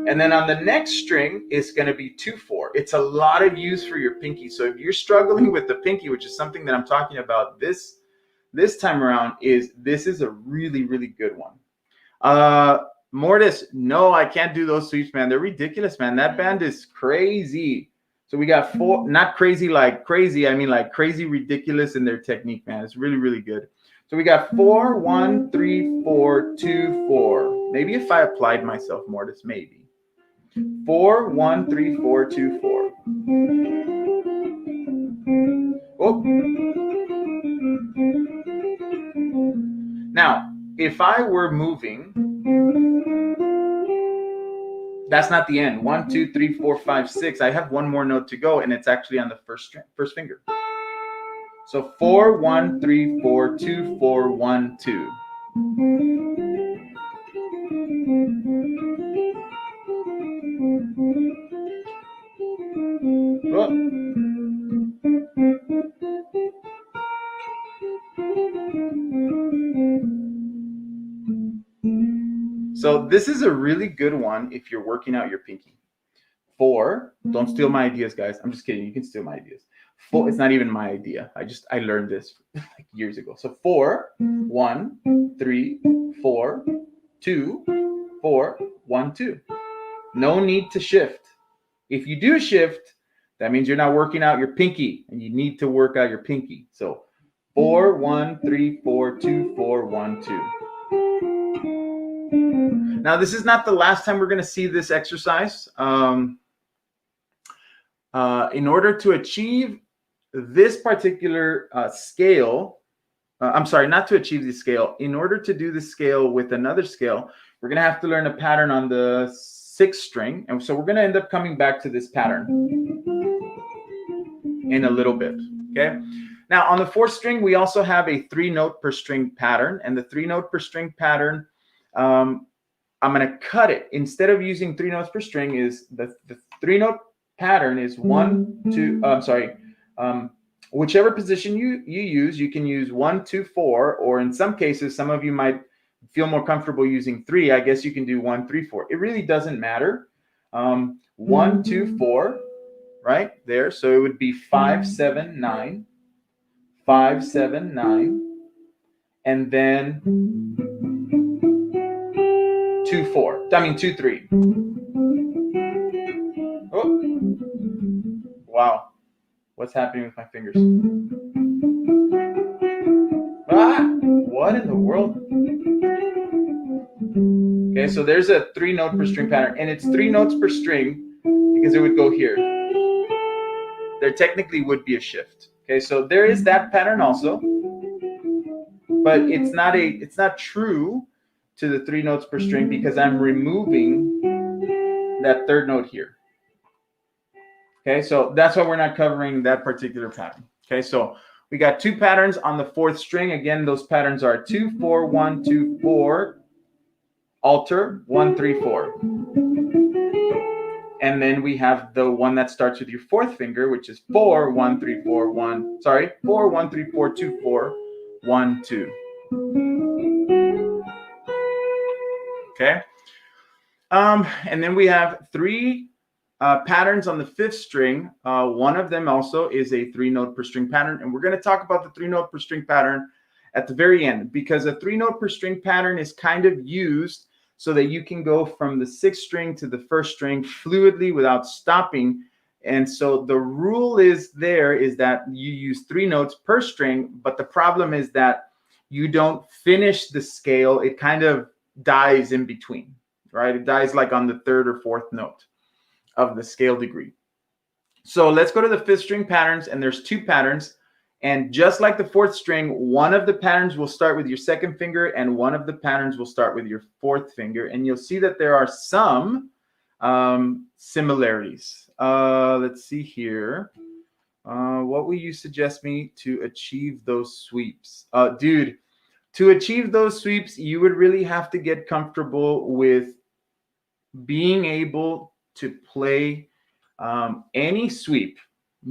And then on the next string, it's going to be 2, 4. It's a lot of use for your pinky. So if you're struggling with the pinky, which is something that I'm talking about this time around, this is a really, really good one. Mortis, no, I can't do those sweeps, man. They're ridiculous, man. That band is crazy. So we got 4, not crazy like crazy. I mean like crazy ridiculous in their technique, man. It's really, really good. So we got 4, 1, 3, 4, 2, 4. Maybe if I applied myself, Mortis, maybe. 4, 1, 3, 4, 2, 4. Oh. Now, if I were moving, that's not the end. 1, 2, 3, 4, 5, 6. I have one more note to go, and it's actually on the first finger. So 4, 1, 3, 4, 2, 4, 1, 2. Oh. So this is a really good one if you're working out your pinky. 4, don't steal my ideas, guys. I'm just kidding. You can steal my ideas. 4, it's not even my idea. I learned this like years ago. So 4, 1, 3, 4, 2, 4, 1, 2. No need to shift. If you do shift, that means you're not working out your pinky, and you need to work out your pinky. So 4, 1, 3, 4, 2, 4, 1, 2. Now, this is not the last time we're going to see this exercise. In order to achieve this particular scale, I'm sorry, not to achieve the scale. In order to do the scale with another scale, we're going to have to learn a pattern on the 6th string. And so we're going to end up coming back to this pattern in a little bit, okay? Now, on the 4th string, we also have a 3-note per string pattern. And the 3-note per string pattern, I'm going to cut it. Instead of using 3 notes per string, is the 3-note pattern is 1, 2, whichever position you use, you can use 1, 2, 4, or in some cases, some of you might feel more comfortable using 3. I guess you can do 1, 3, 4. It really doesn't matter. 1, 2, 4, right there. So it would be 5, 7, 9, 5, 7, 9, and then 2, 4. I mean 2, 3. Oh, wow! What's happening with my fingers? Ah, what in the world? Okay, so there's a 3-note per string pattern, and it's 3 notes per string because it would go here. There technically would be a shift. Okay, so there is that pattern also, but it's not true to the 3 notes per string because I'm removing that 3rd note here. Okay, so that's why we're not covering that particular pattern. Okay, so we got 2 patterns on the 4th string. Again, those patterns are 2, 4, 1, 2, 4, alter, 1, 3, 4. And then we have the one that starts with your fourth finger, which is 4, 1, 3, 4, 1. Sorry, 4, 1, 3, 4, 2, 4, 1, 2. Okay. And then we have 3 patterns on the 5th string. One of them also is a 3-note per string pattern, and we're going to talk about the 3-note per string pattern at the very end, because a 3-note per string pattern is kind of used so that you can go from the 6th string to the 1st string fluidly without stopping. And so the rule is that you use 3 notes per string, but the problem is that you don't finish the scale. It kind of dies in between, right? It dies like on the 3rd or 4th note of the scale degree. So let's go to the 5th string patterns, and there's 2 patterns. And just like the 4th string, one of the patterns will start with your 2nd finger, and one of the patterns will start with your 4th finger. And you'll see that there are some similarities. Let's see here. What will you suggest me to achieve those sweeps? Dude, to achieve those sweeps, you would really have to get comfortable with being able to play any sweep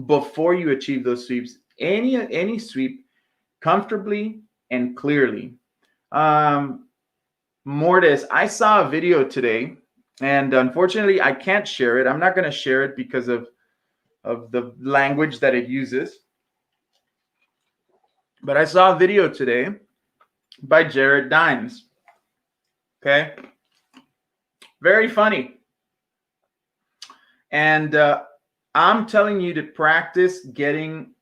before you achieve those sweeps. Any sweep comfortably and clearly. Mortis, I saw a video today, and unfortunately I can't share it. I'm not going to share it because of the language that it uses. But I saw a video today by Jared Dines. Okay? Very funny. And I'm telling you to practice getting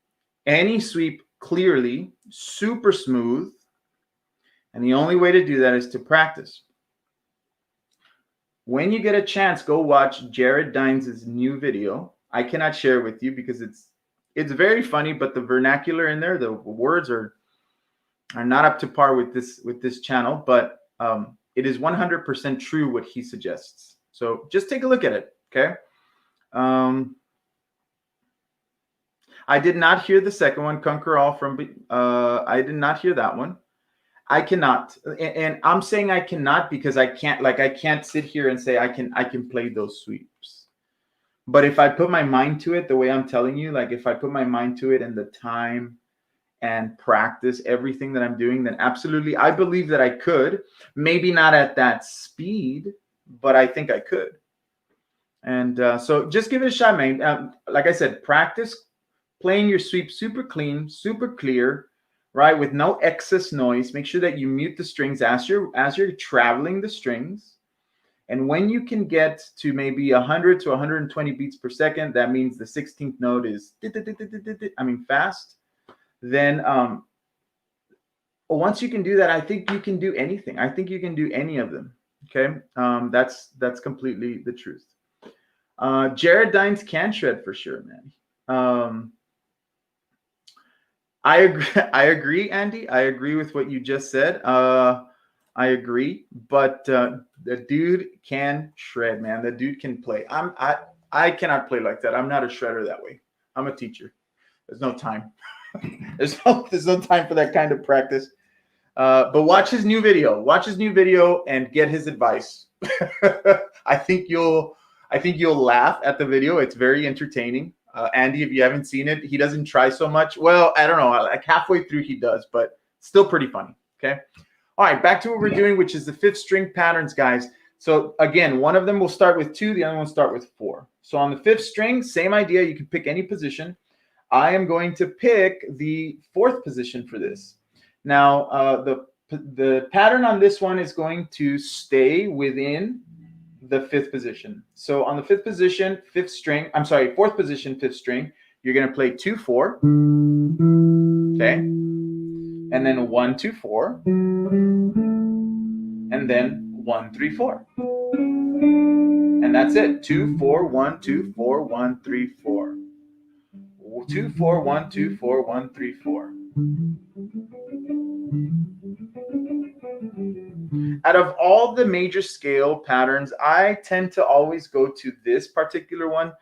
any sweep clearly, super smooth. And the only way to do that is to practice. When you get a chance, go watch Jared Dines' new video. I cannot share it with you because it's very funny, but the vernacular in there, the words are not up to par with this channel, but it is 100% true what he suggests. So just take a look at it, okay? I did not hear the second one, Conquer All from. I did not hear that one. I cannot, and I'm saying I cannot because I can't. Like, I can't sit here and say I can play those sweeps. But if I put my mind to it, the way I'm telling you, like if I put my mind to it and the time and practice everything that I'm doing, then absolutely, I believe that I could. Maybe not at that speed, but I think I could. And so just give it a shot, man. Like I said, practice playing your sweep super clean, super clear, right? With no excess noise. Make sure that you mute the strings as you're traveling the strings. And when you can get to maybe 100 to 120 beats per second, that means the 16th note is fast. Then once you can do that, I think you can do anything. I think you can do any of them. Okay, that's completely the truth. Jared Dines can shred for sure, man. I agree, Andy. I agree with what you just said. I agree, but the dude can shred, man. The dude can play. I cannot play like that. I'm not a shredder that way. I'm a teacher. There's no time. there's no time for that kind of practice. But watch his new video. Watch his new video and get his advice. I think you'll laugh at the video. It's very entertaining. Andy, if you haven't seen it, he doesn't try so much. Well, I don't know. Like halfway through he does, but still pretty funny. Okay. All right, back to what we're doing, which is the 5th string patterns, guys. So again, one of them will start with 2, the other one will start with 4. So on the 5th string, same idea. You can pick any position. I am going to pick the 4th position for this. Now, the pattern on this one is going to stay within the 5th position. So on the 5th position, 4th position, 5th string, you're going to play 2, 4. Okay. And then 1, 2, 4. And then 1, 3, 4. And that's it. 2, 4, 1, 2, 4, 1, 3, 4. 2, 4, 1, 2, 4, 1, 3, 4. Out of all the major scale patterns, I tend to always go to this particular one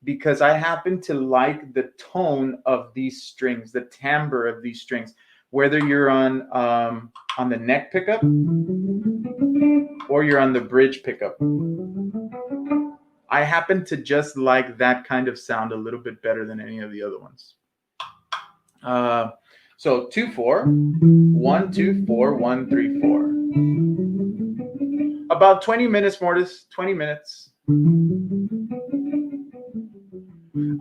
because I happen to like the tone of these strings, the timbre of these strings, whether you're on the neck pickup or you're on the bridge pickup. I happen to just like that kind of sound a little bit better than any of the other ones. So 2 4 1 2 4 1 3 4. About 20 minutes, Mortis. 20 minutes.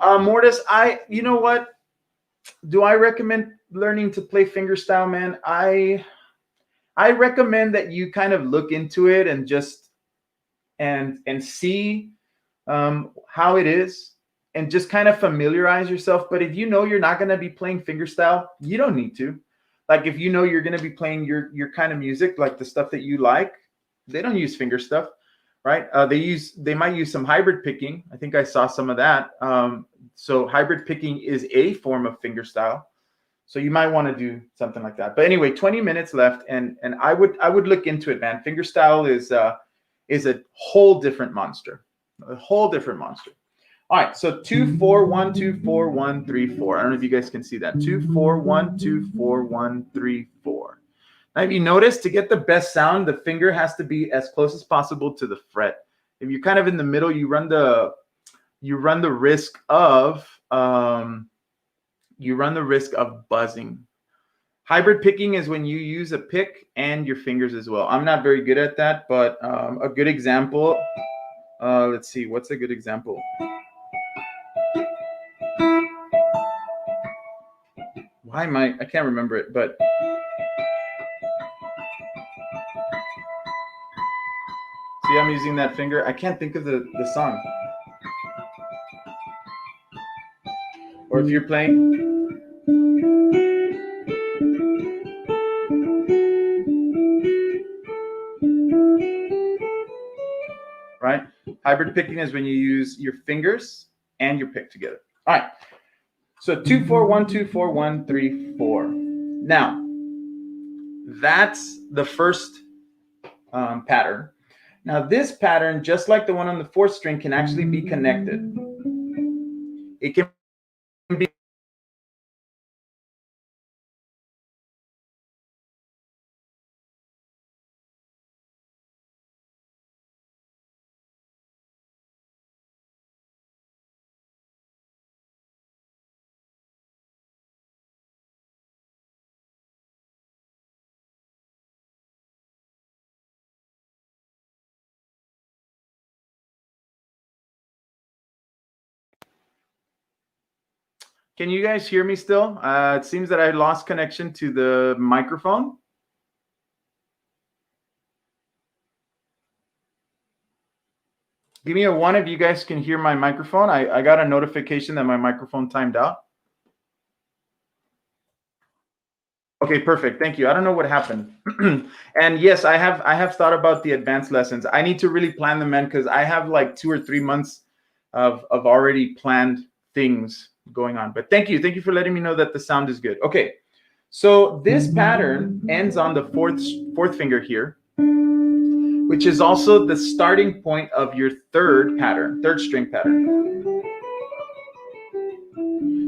Mortis, you know what? Do I recommend learning to play fingerstyle, man? I recommend that you kind of look into it and just and see how it is, and just kind of familiarize yourself. But if you know you're not going to be playing fingerstyle, you don't need to. Like if you know you're going to be playing your kind of music, like the stuff that you like, they don't use finger stuff, right? They might use some hybrid picking. I think I saw some of that. So hybrid picking is a form of fingerstyle. So you might want to do something like that. But anyway, 20 minutes left, and I would look into it, man. Fingerstyle is a whole different monster. A whole different monster. All right, so 2 4 1 2 4 1 3 4. I don't know if you guys can see that. 2 4 1 2 4 1 3 4. Now, if you notice, to get the best sound, the finger has to be as close as possible to the fret. If you're kind of in the middle, you run the risk of buzzing. Hybrid picking is when you use a pick and your fingers as well. I'm not very good at that, but a good example. Let's see, what's a good example? Why am I can't remember it, but see, I'm using that finger. I can't think of the song. Or if you're playing, right? Hybrid picking is when you use your fingers and your pick together. All right. So 2 4 1 2 4 1 3 4. Now, that's the first pattern. Now, this pattern, just like the one on the fourth string, can actually be connected. It can be Can you guys hear me still? It seems that I lost connection to the microphone. Give me a 1 if you guys can hear my microphone. I got a notification that my microphone timed out. Okay, perfect. Thank you. I don't know what happened. And yes, I have thought about the advanced lessons. I need to really plan them, man, because I have like 2 or 3 months of already planned things going on. But thank you for letting me know that the sound is good. Okay, so this pattern ends on the fourth finger here, which is also the starting point of your third string pattern.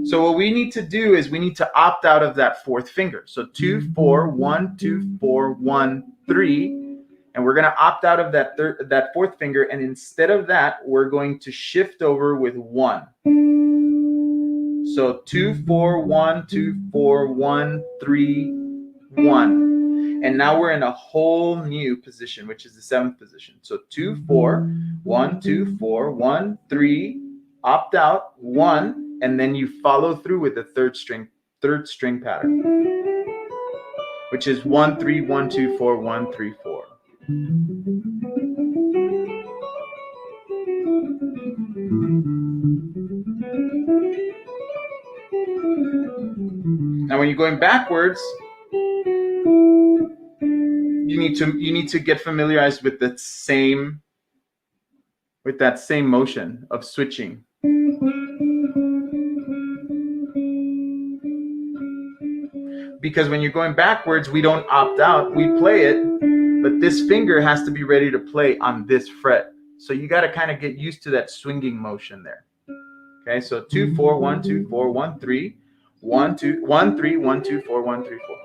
So what we need to do is we need to opt out of that fourth finger. So 2 4 1 2 4 1 3, and we're going to opt out of that fourth finger, and instead of that, we're going to shift over with 1. So 2 4 1 2 4 1 3 1. And now we're in a whole new position, which is the 7th position. So 2 4 1 2 4 1 3, opt out 1, and then you follow through with the third string pattern, which is 1 3 1 2 4 1 3 4. Now, when you're going backwards, you need to get familiarized with that same motion of switching. Because when you're going backwards, we don't opt out, we play it, but this finger has to be ready to play on this fret. So you got to kind of get used to that swinging motion there. Okay, so 2 4 1 2 4 1 3 1 2 1 3 1 2 4 1 3 4.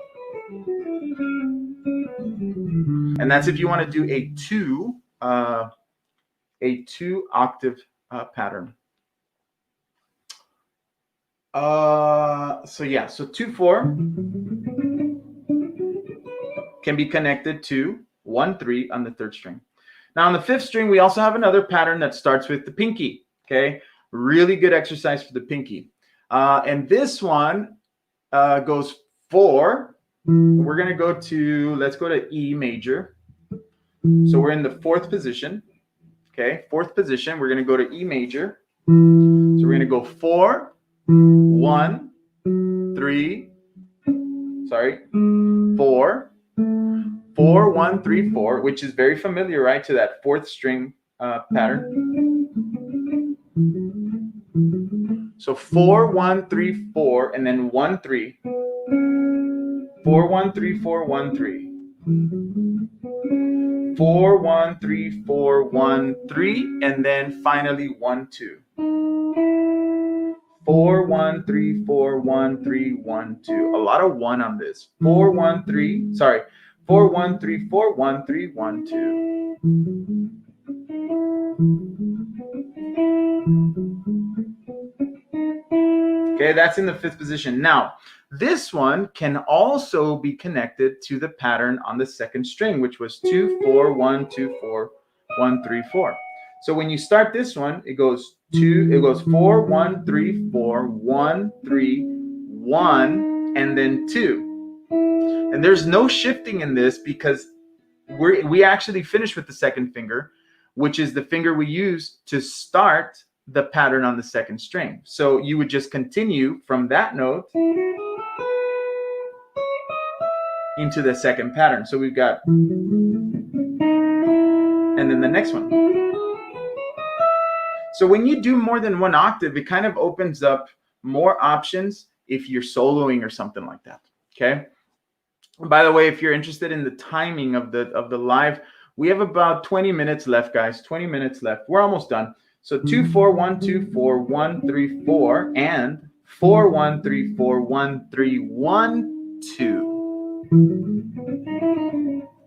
And that's if you want to do a two octave pattern. So 2/4 can be connected to 1/3 on the third string. Now on the fifth string, we also have another pattern that starts with the pinky. Okay, really good exercise for the pinky. And this one goes 4. We're gonna go to, let's go to E major. So we're in the fourth position. Okay, fourth position. We're gonna go to E major. So we're gonna go 4, 1, 3. Sorry, 4, 4, 1, 3, 4, which is very familiar, right, to that fourth string pattern. So 4, 1, 3, 4, and then 1, 3. 4, 1, 3, 4, 1, 3. 4, 1, 3, 4, 1, 3, and then finally 1, 2. 4, 1, 3, 4, 1, 3, 1, 2. A lot of 1 on this. 4, 1, 3. Sorry. 4, 1, 3, 4, 1, 3, 1, 2. Okay, that's in the fifth position. Now, this one can also be connected to the pattern on the second string, which was 2, 4, 1, 2, 4, 1, 3, 4. So when you start this one, it goes 4, 1, 3, 4, 1, 3, 1, and then 2. And there's no shifting in this because we actually finish with the second finger, which is the finger we use to start the pattern on the second string. So you would just continue from that note into the second pattern. So we've got, and then the next one. So when you do more than one octave, it kind of opens up more options if you're soloing or something like that. Okay. By the way, if you're interested in the timing of the live, we have about 20 minutes left, guys. 20 minutes left. We're almost done. So 2, 4, 1, 2, 4, 1, 3, 4, and 4, 1, 3, 4, 1, 3, 1, 2.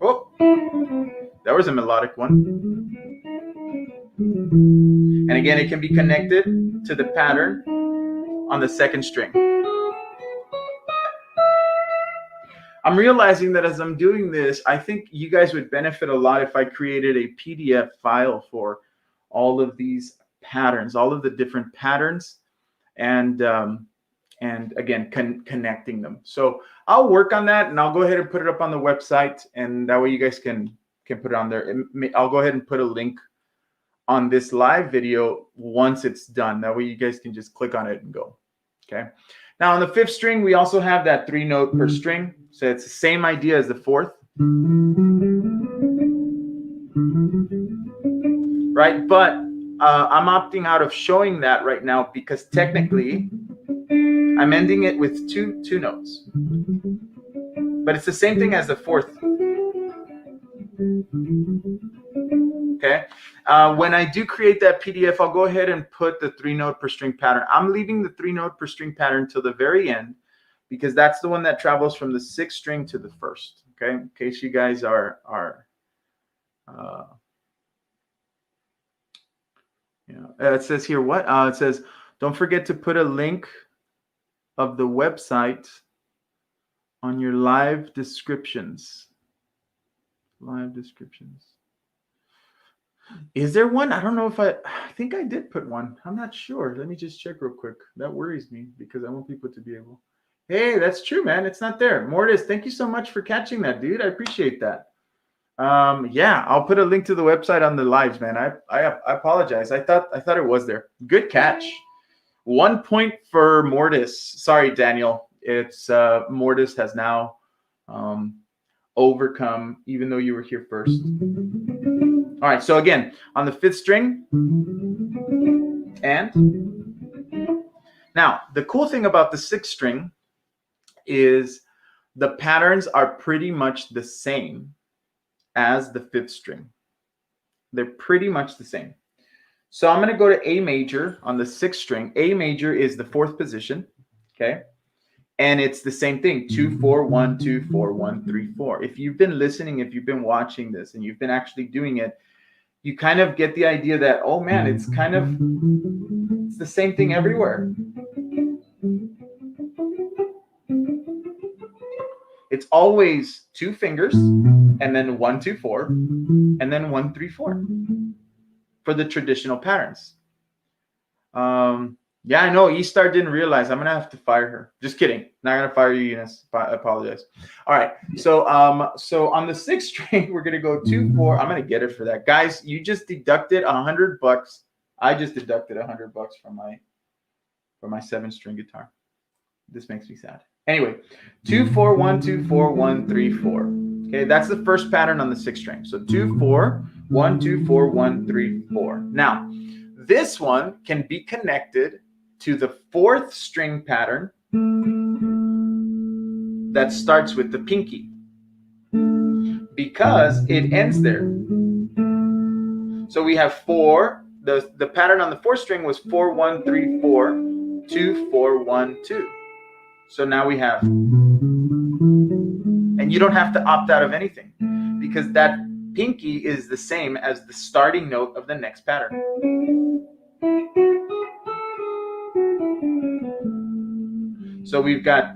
Oh, that was a melodic one. And again, it can be connected to the pattern on the second string. I'm realizing that as I'm doing this, I think you guys would benefit a lot if I created a PDF file for all of these patterns, all of the different patterns, and again, connecting them. So I'll work on that, and I'll go ahead and put it up on the website, and that way you guys can put it on there. I'll go ahead and put a link on this live video once it's done. That way you guys can just click on it and go. Okay. Now on the fifth string, we also have that 3 note per string. So it's the same idea as the fourth. Right? But I'm opting out of showing that right now because technically I'm ending it with two notes. But it's the same thing as the fourth. Okay. When I do create that PDF, I'll go ahead and put the 3 note per string pattern. I'm leaving the 3 note per string pattern till the very end because that's the one that travels from the 6th string to the 1st. Okay. In case you guys are it says here what? It says, don't forget to put a link of the website on your live descriptions. Live descriptions. Is there one? I don't know if I think I did put one. I'm not sure. Let me just check real quick. That worries me because I want people to be able. Hey, that's true, man. It's not there. Mortis, thank you so much for catching that, dude. I appreciate that. Yeah, I'll put a link to the website on the lives, man. I apologize. I thought it was there. Good catch. 1 point for Mortis. Sorry, Daniel. It's Mortis has now overcome, even though you were here first. All right, so again, on the 5th string, and now the cool thing about the 6th string is the patterns are pretty much the same as the 5th string. They're pretty much the same. So I'm going to go to A major on the 6th string. A major is the 4th position, okay? And it's the same thing, 2, 4, 1, 2, 4, 1, 3, 4. If you've been listening, if you've been watching this, and you've been actually doing it, you kind of get the idea that, oh man, it's the same thing everywhere. It's always 2 fingers and then 1, 2, 4, and then 1, 3, 4 for the traditional patterns. Yeah, I know E-Star didn't realize. I'm gonna have to fire her. Just kidding. Not gonna fire you, Eunice. I apologize. All right. So on the 6th string, we're gonna go 2, 4. I'm gonna get it for that, guys. You just deducted $100. I just deducted $100 from my 7-string guitar. This makes me sad. Anyway, 2, 4, 1, 2, 4, 1, 3, 4. Okay, that's the first pattern on the 6th string. So 2, 4, 1, 2, 4, 1, 3, 4. Now, this one can be connected to the 4th string pattern that starts with the pinky because it ends there. So we have 4. The pattern on the 4th string was 4, 1, 3, 4, 2, 4, 1, 2. So now we have, and you don't have to opt out of anything because that pinky is the same as the starting note of the next pattern. So we've got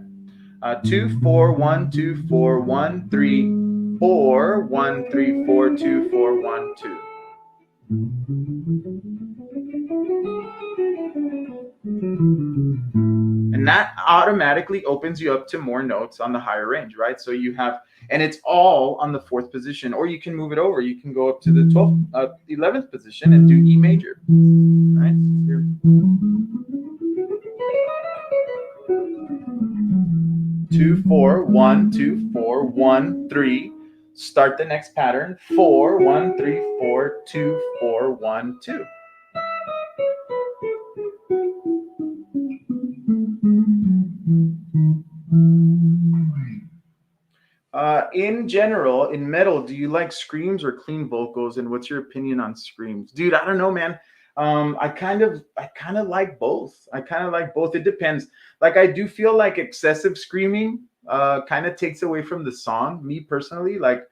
2, 4, 1, 2, 4, 1, 3, 4, 1, 3, 4, 2, 4, 1, 2. And that automatically opens you up to more notes on the higher range, right? So you have, and it's all on the 4th position, or you can move it over. You can go up to the 11th position and do E major, right? Here. 2, 4, 1, 2, 4, 1, 3. Start the next pattern. 4, 1, 3, 4, 2, 4, 1, 2. In general, in metal, do you like screams or clean vocals? And what's your opinion on screams? Dude, I don't know, man. I kind of like both. It depends. Like, I do feel like excessive screaming kind of takes away from the song. Me personally, like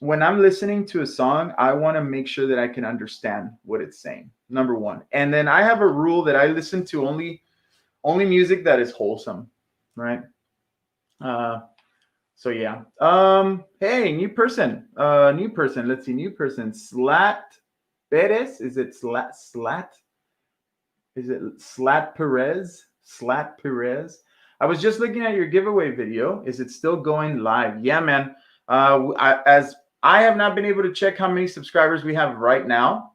when I'm listening to a song, I want to make sure that I can understand what it's saying. Number one. And then I have a rule that I listen to only music that is wholesome, right? So yeah. Hey, new person. Let's see, new person. Slat Perez. Is it Slat? Is it Slat Perez? Slat Perez. I was just looking at your giveaway video. Is it still going live? Yeah, man. As I have not been able to check how many subscribers we have right now,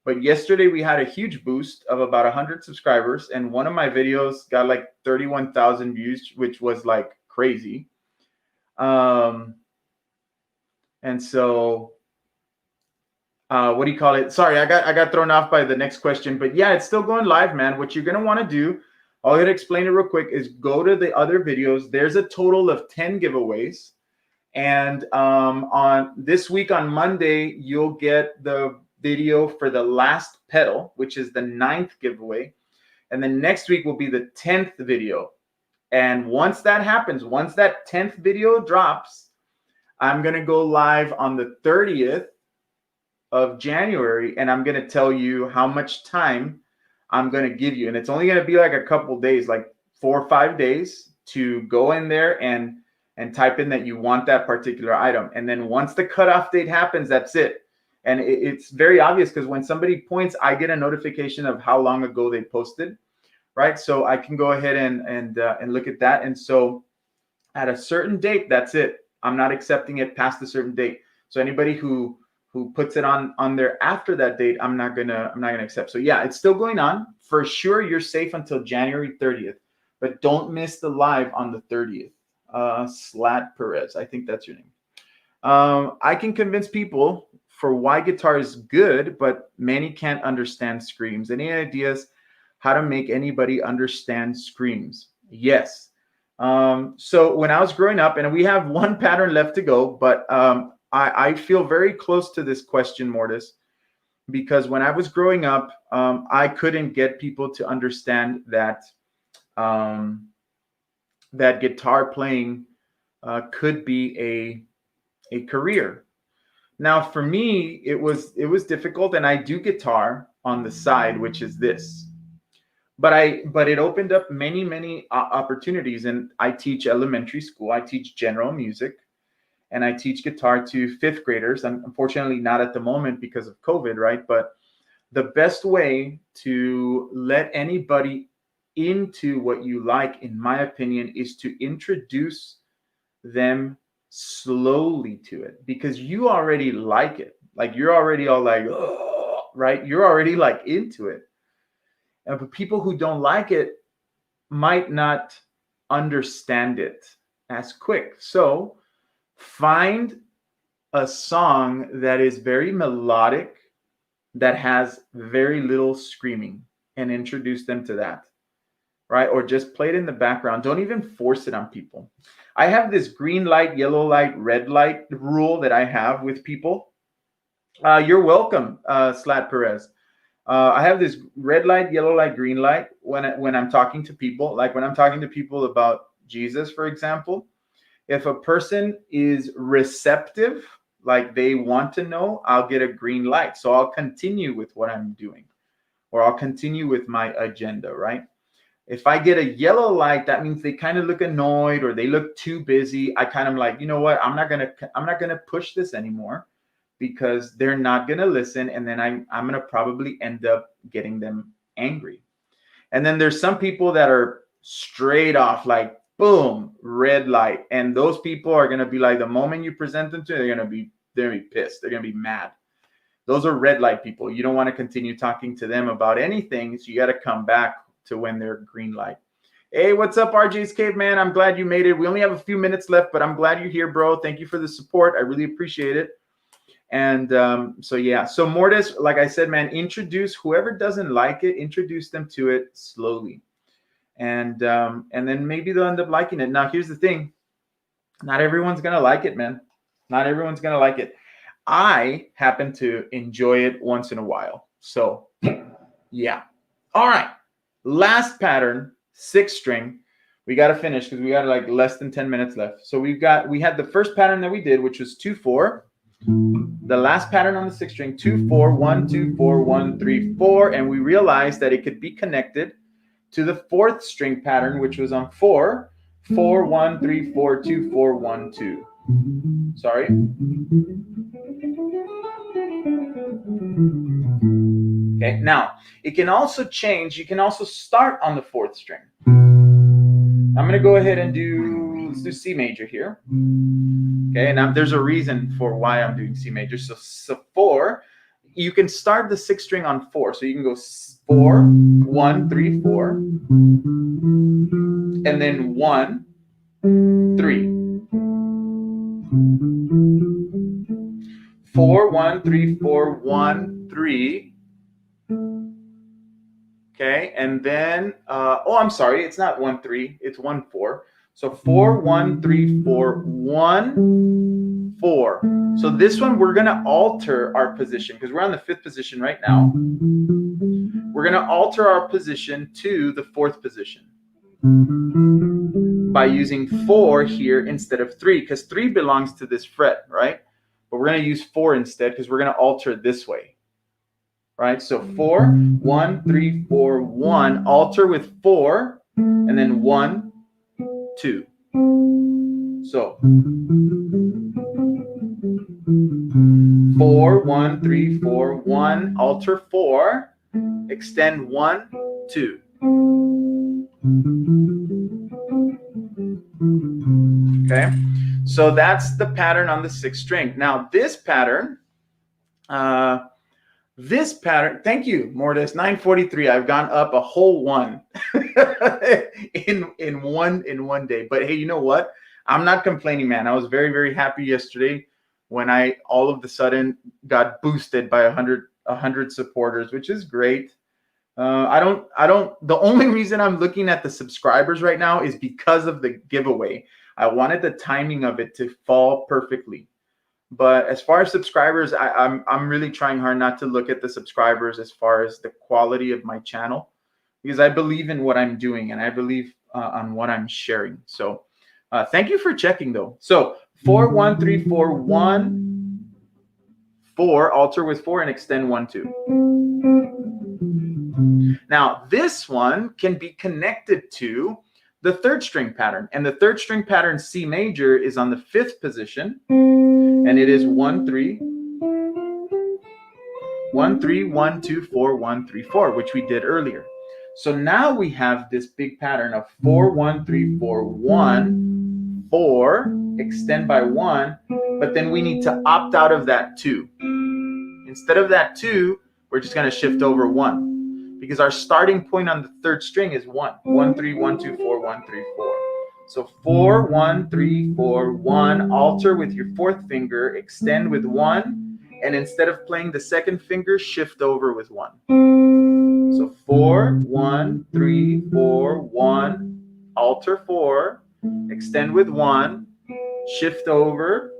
but yesterday we had a huge boost of about 100 subscribers, and one of my videos got like 31,000 views, which was like crazy. And so, what do you call it? Sorry, I got thrown off by the next question, but yeah, it's still going live, man. What you're gonna want to do, I'll get to explain it real quick, is go to the other videos. There's a total of 10 giveaways, and on this week on Monday, you'll get the video for the last pedal, which is the 9th giveaway, and then next week will be the 10th video. And once that happens, once that 10th video drops, I'm going to go live on the 30th of January, and I'm going to tell you how much time I'm going to give you. And it's only going to be like a couple days, like 4 or 5 days to go in there and type in that you want that particular item. And then once the cutoff date happens, that's it. And it's very obvious because when somebody points, I get a notification of how long ago they posted. Right, so I can go ahead and look at that. And so at a certain date, that's it. I'm not accepting it past a certain date. So anybody who puts it on there after that date, I'm not gonna accept. So yeah, it's still going on for sure. You're safe until January 30th, but don't miss the live on the 30th. Slat Perez, I think that's your name. I can convince people for why guitar is good, but many can't understand screams. Any ideas how to make anybody understand screams? Yes. So when I was growing up, and we have one pattern left to go, but I feel very close to this question, Mortis, because when I was growing up, I couldn't get people to understand that that guitar playing could be a career. Now, for me, it was difficult, and I do guitar on the side, which is this. But it opened up many opportunities, and I teach elementary school. I teach general music, and I teach guitar to fifth graders. Unfortunately, not at the moment because of COVID, right? But the best way to let anybody into what you like, in my opinion, is to introduce them slowly to it, because you already like it. Like, you're already all like, oh, right? You're already like into it. But people who don't like it might not understand it as quick. So find a song that is very melodic, that has very little screaming, and introduce them to that, right? Or just play it in the background. Don't even force it on people. I have this green light, yellow light, red light rule that I have with people. You're welcome, Slat Perez. I have this red light, yellow light, green light when I'm talking to people. Like when I'm talking to people about Jesus, for example, if a person is receptive, like they want to know, I'll get a green light. So I'll continue with what I'm doing, or I'll continue with my agenda, right? If I get a yellow light, that means they kind of look annoyed or they look too busy. I kind of like, you know what? I'm not gonna push this anymore, because they're not gonna listen, and then I'm gonna probably end up getting them angry. And then there's some people that are straight off, like boom, red light, and those people are gonna be like, the moment you present them to, they're gonna be pissed. They're gonna be mad. Those are red light people. You don't want to continue talking to them about anything, so you got to come back to when they're green light. Hey, what's up, RJ's Caveman? I'm glad you made it. We only have a few minutes left, but I'm glad you're here, bro. Thank you for the support. I really appreciate it. And so yeah, so Mortis, like I said, man, introduce whoever doesn't like it, introduce them to it slowly, and then maybe they'll end up liking it. Now, here's the thing: not everyone's gonna like it, man. Not everyone's gonna like it. I happen to enjoy it once in a while. So yeah. All right. Last pattern, 6 string. We got to finish because we got like less than 10 minutes left. So we had the first pattern that we did, which was 2-4. The last pattern on the 6 string, 2-4, 1-2-4, 1-3-4, and we realized that it could be connected to the 4th string pattern, which was on 4, 4-1-3-4, 2-4, 1-2. Sorry. Okay, now it can also change. You can also start on the 4th string. I'm going to go ahead and let's do C major here. Okay, now there's a reason for why I'm doing C major. So 4, you can start the 6th string on 4. So you can go 4, 1, 3, 4, and then 1, 3. 4, 1, 3, 4, 1, 3. Okay, and then I'm sorry, it's not 1, 3, it's 1, 4. So 4, 1, 3, 4, 1, 4. So this one we're gonna alter our position because we're on the 5th position right now. We're gonna alter our position to the 4th position by using 4 here instead of 3, because 3 belongs to this fret, right? But we're gonna use 4 instead because we're gonna alter it this way. Right, so 4, 1, 3, 4, 1, alter with 4, and then 1, 2. So 4, 1, 3, 4, 1, alter 4, extend 1, 2. Okay, so that's the pattern on the 6th string. Now this pattern, thank you, Mortis, 943. I've gone up a whole 1 in one day. But hey, you know what? I'm not complaining, man. I was very, very happy yesterday when I all of a sudden got boosted by 100 supporters, which is great. The only reason I'm looking at the subscribers right now is because of the giveaway. I wanted the timing of it to fall perfectly. But as far as subscribers, I'm really trying hard not to look at the subscribers as far as the quality of my channel, because I believe in what I'm doing and I believe on what I'm sharing. So thank you for checking though. So 4, 1, 3, 4, 1, 4, alter with 4, and extend 1, 2. Now, this one can be connected to the third string pattern. And the third string pattern, C major, is on the 5th position. And it is 1, 3, 1, 3, 1, 2, 4, 1, 3, 4, which we did earlier. So now we have this big pattern of 4, 1, 3, 4, 1, 4, extend by 1, but then we need to opt out of that 2. Instead of that 2, we're just going to shift over 1, because our starting point on the third string is 1. 1, 3, 1, 2, 4, 1, 3, 4. So 4, 1, 3, 4, 1, alter with your 4th finger, extend with 1, and instead of playing the 2nd finger, shift over with 1. So 4, 1, 3, 4, 1, alter 4, extend with 1, shift over,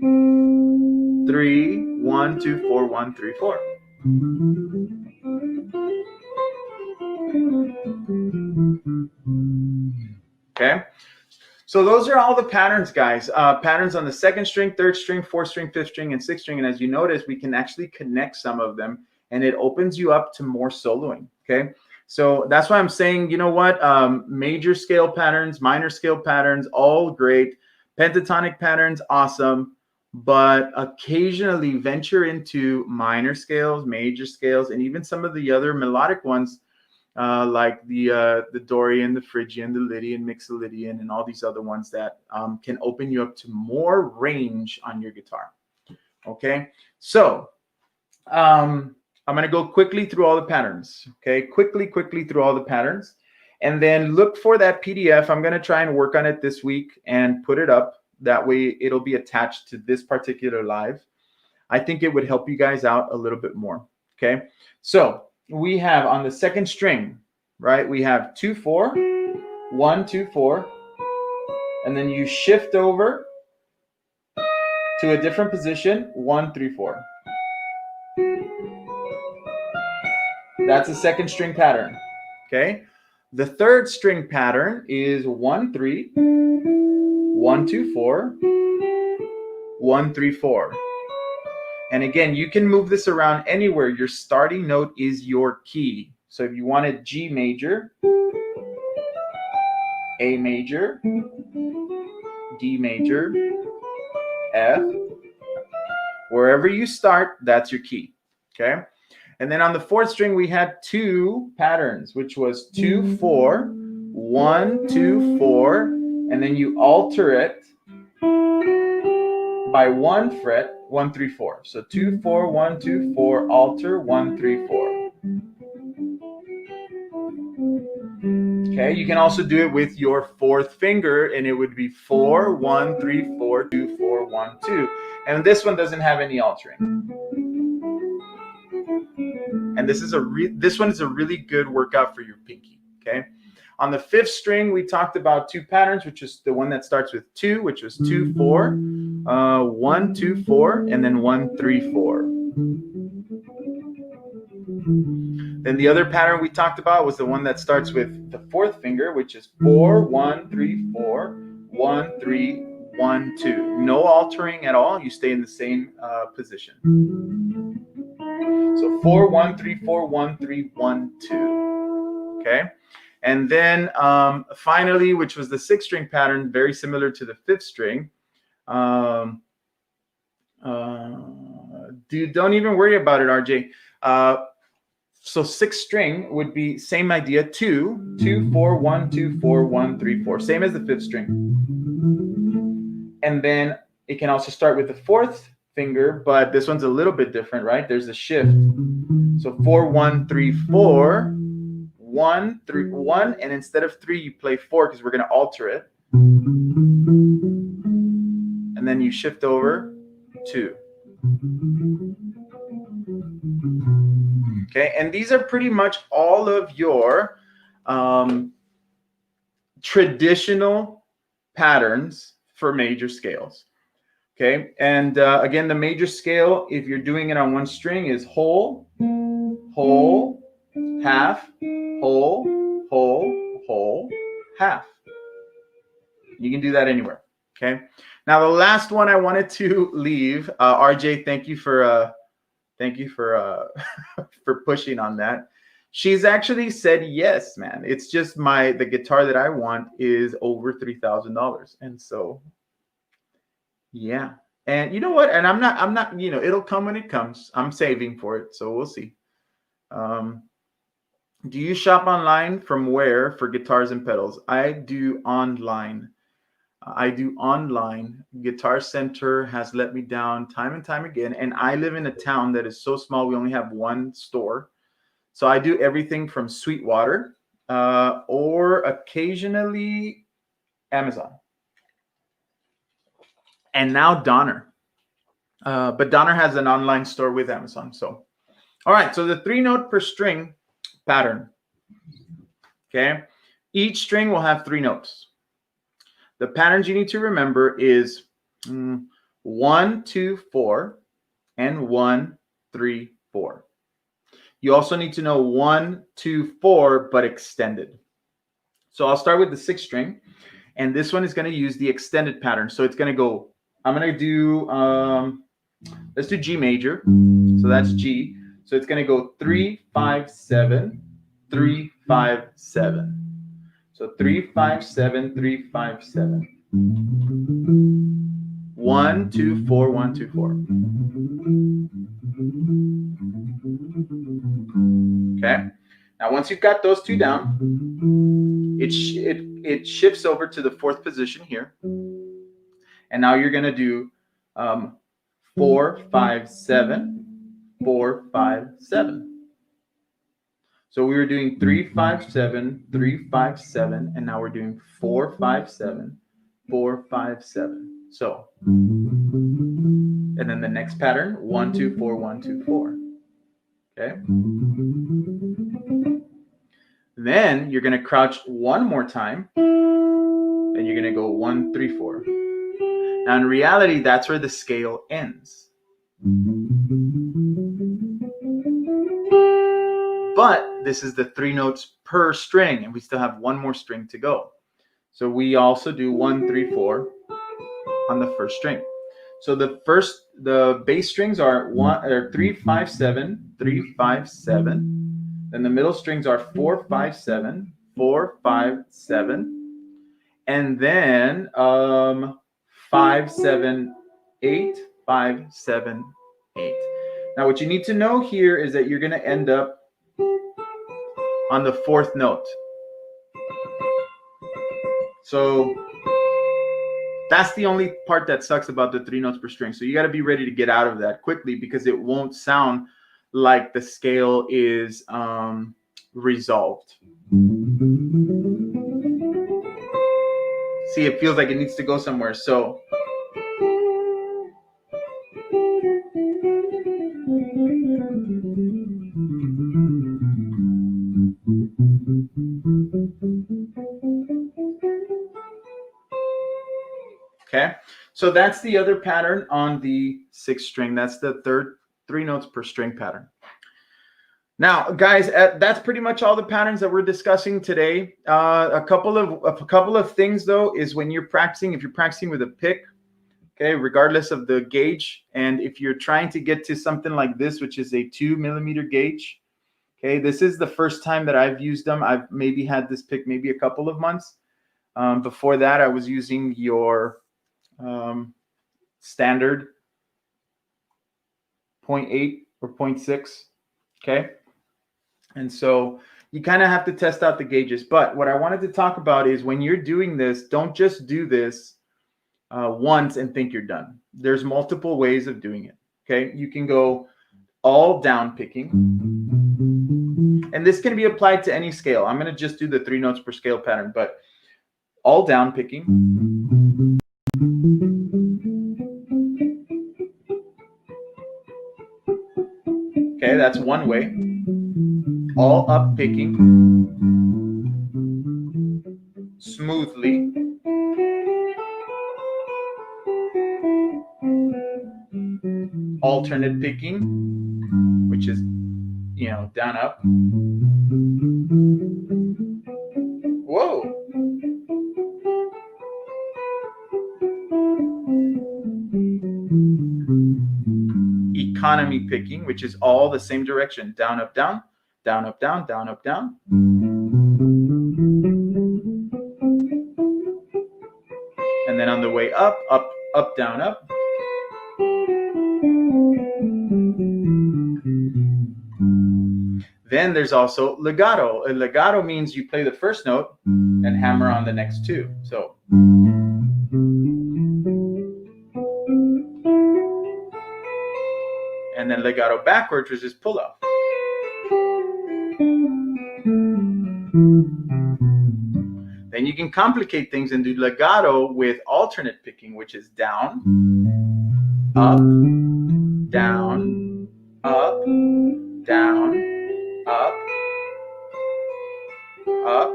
3, 1, 2, 4, 1, 3, 4. Okay, so those are all the patterns, guys. Patterns on the 2nd string, 3rd string, 4th string, 5th string, and 6th string. And as you notice, we can actually connect some of them, and it opens you up to more soloing. Okay, so that's why I'm saying, you know what, major scale patterns, minor scale patterns, all great. Pentatonic patterns, awesome. But occasionally venture into minor scales, major scales, and even some of the other melodic ones, like the Dorian, the Phrygian, the Lydian, Mixolydian, and all these other ones that can open you up to more range on your guitar. Okay, so I'm going to go quickly through all the patterns. Okay, quickly through all the patterns, and then look for that PDF. I'm going to try and work on it this week and put it up. That way it'll be attached to this particular live. I think it would help you guys out a little bit more. Okay, so we have on the 2nd string, right, we have 2, 4, 1, 2, 4, and then you shift over to a different position, 1, 3, 4. That's a 2nd string pattern. Okay, the 3rd string pattern is 1, 3, 1, 2, 4, 1, 3, 4. And again, you can move this around anywhere. Your starting note is your key. So if you wanted G major, A major, D major, F, wherever you start, that's your key. Okay. And then on the 4th string, we had 2 patterns, which was 2, 4, 1, 2, 4, and then you alter it by 1 fret, 1, 3, 4. So 2, 4, 1, 2, 4, alter, 1, 3, 4. Okay, you can also do it with your 4th finger, and it would be 4, 1, 3, 4, 2, 4, 1, 2. And this one doesn't have any altering. And this one is a really good workout for your pinky. Okay. On the 5th string, we talked about 2 patterns, which is the one that starts with 2, which was 2, 4, 1, 2, 4, and then 1, 3, 4. Then the other pattern we talked about was the one that starts with the 4th finger, which is 4, 1, 3, 4, 1, 3, 1, 2. No altering at all. You stay in the same position. So 4, 1, 3, 4, 1, 3, 1, 2. Okay. And then finally, which was the 6th string pattern, very similar to the 5th string. Dude, don't even worry about it, RJ. So 6th string would be same idea, 2, 2, 4, 1, 2, 4, 1, 3, 4. Same as the 5th string. And then it can also start with the 4th finger, but this one's a little bit different, right? There's a shift. So 4, 1, 3, 4. 1, 3, 1, and instead of 3, you play 4 because we're going to alter it. And then you shift over 2. Okay, and these are pretty much all of your traditional patterns for major scales. Okay, and again, the major scale, if you're doing it on one string, is whole, whole, half, whole, whole, whole, half. You can do that anywhere. Okay. Now the last one I wanted to leave, RJ, thank you for for pushing on that. She's actually said yes, man. It's just the guitar that I want is over $3,000, and so yeah. And you know what? And I'm not. It'll come when it comes. I'm saving for it, so we'll see. Um, do you shop online? From where for guitars and pedals? I do online. I do online. Guitar Center has let me down time and time again. And I live in a town that is so small, we only have one store. So I do everything from Sweetwater or occasionally Amazon. And now Donner. But Donner has an online store with Amazon. So, all right. So the 3-note per string pattern. Okay. Each string will have 3 notes. The patterns you need to remember is 1, 2, 4, and 1, 3, 4. You also need to know 1, 2, 4, but extended. So I'll start with the 6th string, and this one is going to use the extended pattern. So it's going to go, I'm going to do, let's do G major. So that's G. So it's going to go 3, 5, 7, 3, 5, 7. So 3, 5, 7, 3, 5, 7. 1, 2, 4, 1, 2, 4. Okay. Now, once you've got those 2 down, it shifts over to the 4th position here. And now you're going to do 4, 5, 7, 4, 5, 7. So we were doing 3, 5, 7, 3, 5, 7, and now we're doing 4, 5, 7, 4, 5, 7. So, and then the next pattern, 1, 2, 4, 1, 2, 4. Okay. Then you're going to crouch one more time, and you're going to go 1, 3, 4. Now, in reality, that's where the scale ends. But this is the 3 notes per string, and we still have one more string to go. So we also do 1, 3, 4 on the 1st string. So the bass strings are 3, 5, 7, 3, 5, 7. Then the middle strings are 4, 5, 7, 4, 5, 7. And then 5, 7, 8, 5, 7, 8. Now what you need to know here is that you're going to end up on the 4th note. So that's the only part that sucks about the 3 notes per string. So you got to be ready to get out of that quickly, because it won't sound like the scale is resolved. See, it feels like it needs to go somewhere. So okay, so that's the other pattern on the 6th string. That's the 3 notes per string pattern. Now, guys, that's pretty much all the patterns that we're discussing today. A couple of things though is when you're practicing, if you're practicing with a pick, okay, regardless of the gauge, and if you're trying to get to something like this, which is a 2mm gauge, okay, this is the first time that I've used them. I've maybe had this pick maybe a couple of months. Before that, I was using your standard 0.8 or 0.6, okay? And so you kind of have to test out the gauges. But what I wanted to talk about is when you're doing this, don't just do this once and think you're done. There's multiple ways of doing it, okay? You can go all down picking. And this can be applied to any scale. I'm going to just do the 3 notes per scale pattern, but all down picking. Okay, that's one way. All up picking smoothly. Alternate picking, which is, down up. Whoa. economy picking, which is all the same direction, down, up, down, down, up, down, down, up, down. And then on the way up, up, up, down, up. Then there's also legato. A legato means you play the first note and hammer on the next two. So. And then legato backwards, which is pull off. Then you can complicate things and do legato with alternate picking, which is down, up, down, up, down, up, up,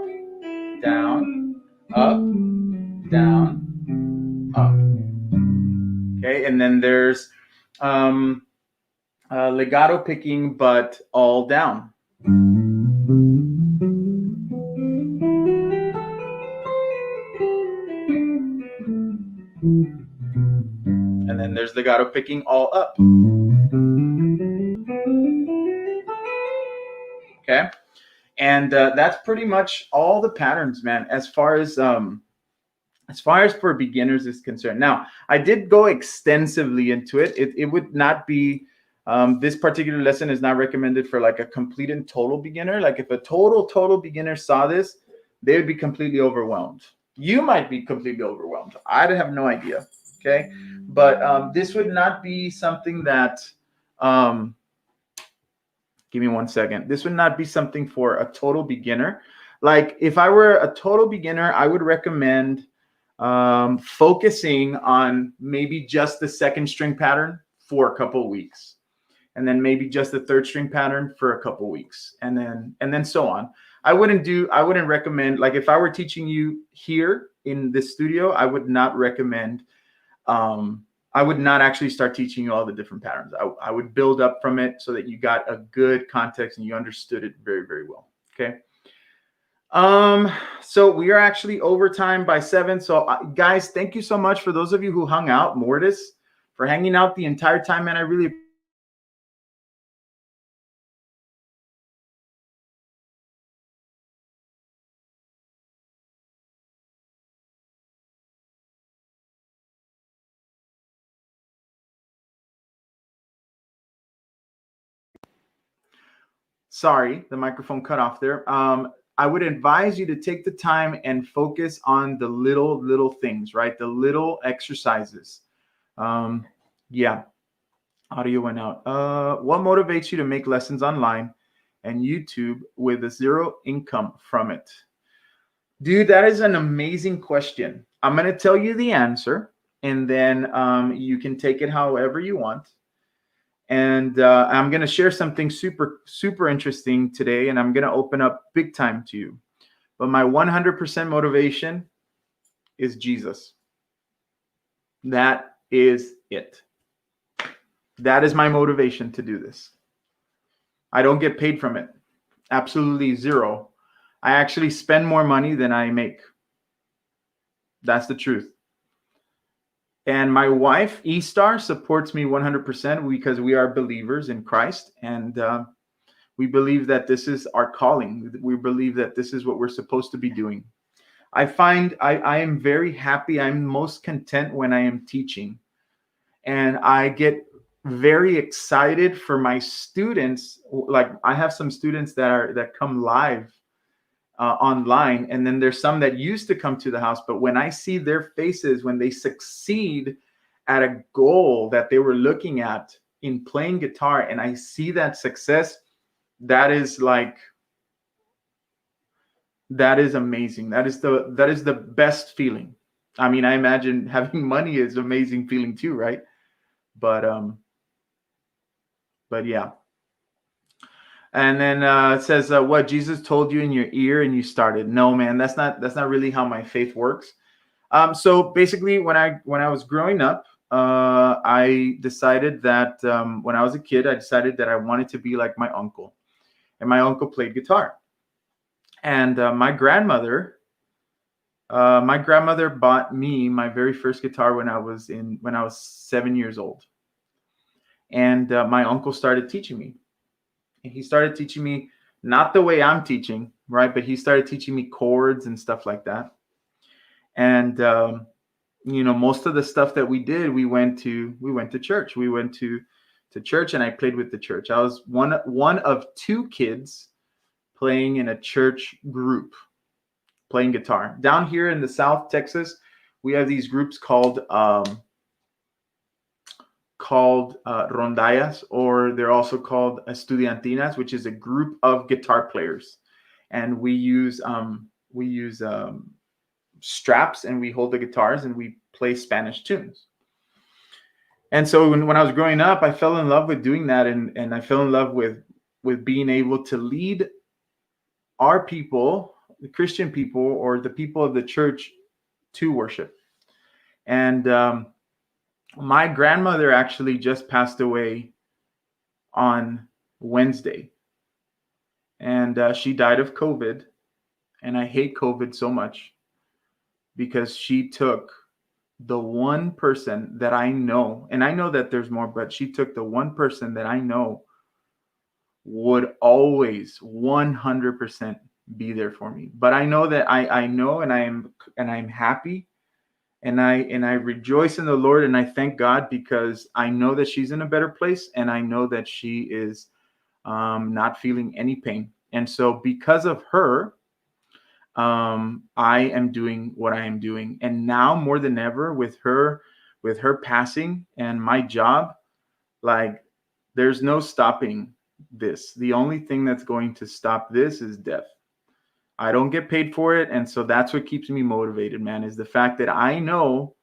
down, up, down, up. Okay, and then there's legato picking, but all down. And then there's legato picking all up. Okay, and that's pretty much all the patterns, man, as far as for beginners is concerned. Now, I did go extensively into it. It would not be, this particular lesson is not recommended for like a complete and total beginner. Like if a total beginner saw this, they would be completely overwhelmed. You might be completely overwhelmed. I have no idea. Okay, but this would not be something that, give me 1 second. This would not be something for a total beginner. Like if I were a total beginner, I would recommend focusing on maybe just the second string pattern for a couple of weeks, and then maybe just the third string pattern for a couple of weeks, and then so on. I wouldn't recommend, like if I were teaching you here in this studio, I would not recommend, I would not actually start teaching you all the different patterns. I would build up from it so that you got a good context and you understood it very, very well. Okay. So we are actually overtime by 7. So guys, thank you so much for those of you who hung out. Mortis, for hanging out the entire time, man. I really Sorry, the microphone cut off there. I would advise you to take the time and focus on the little things, right? The little exercises. Yeah, audio went out. What motivates you to make lessons online and YouTube with a zero income from it? Dude, that is an amazing question. I'm going to tell you the answer, and then you can take it however you want. And I'm going to share something super interesting today, and I'm going to open up big time to you. But my 100% motivation is Jesus. That is it. That is my motivation to do this. I don't get paid from it. Absolutely zero. I actually spend more money than I make. That's the truth. And my wife, E-Star, supports me 100% because we are believers in Christ. And we believe that this is our calling. We believe that this is what we're supposed to be doing. I find I am very happy. I'm most content when I am teaching. And I get very excited for my students. Like I have some students that come live online, and then there's some that used to come to the house, but when I see their faces when they succeed at a goal that they were looking at in playing guitar, and I see that success, that is amazing. That is the best feeling. I mean, I imagine having money is an amazing feeling too, right? But yeah. And then it says, what Jesus told you in your ear and you started. No, man, that's not really how my faith works. So basically, when I was growing up, I decided that when I was a kid, I decided that I wanted to be like my uncle, and my uncle played guitar. And my grandmother bought me my very first guitar when I was 7 years old. And my uncle started teaching me. And he started teaching me not the way I'm teaching, right? But he started teaching me chords and stuff like that. And most of the stuff that we did, we went to church. We went to church, and I played with the church. I was one of two kids playing in a church group, playing guitar. Down here in the South Texas, we have these groups called rondallas, or they're also called estudiantinas, which is a group of guitar players. And we use straps, and we hold the guitars and we play Spanish tunes. And so when I was growing up, I fell in love with doing that, and I fell in love with being able to lead our people, the Christian people, or the people of the church, to worship. And my grandmother actually just passed away on Wednesday, and she died of COVID. And I hate COVID so much because she took the one person that I know, and I know that there's more, but she took the one person that I know would always 100% be there for me. But I know that I know, and I'm happy, and I rejoice in the Lord, and I thank God, because I know that she's in a better place, and I know that she is not feeling any pain. And so because of her, I am doing what I am doing. And now more than ever, with her passing and my job, like, there's no stopping this. The only thing that's going to stop this is death. I don't get paid for it. And so that's what keeps me motivated, man, is the fact that I know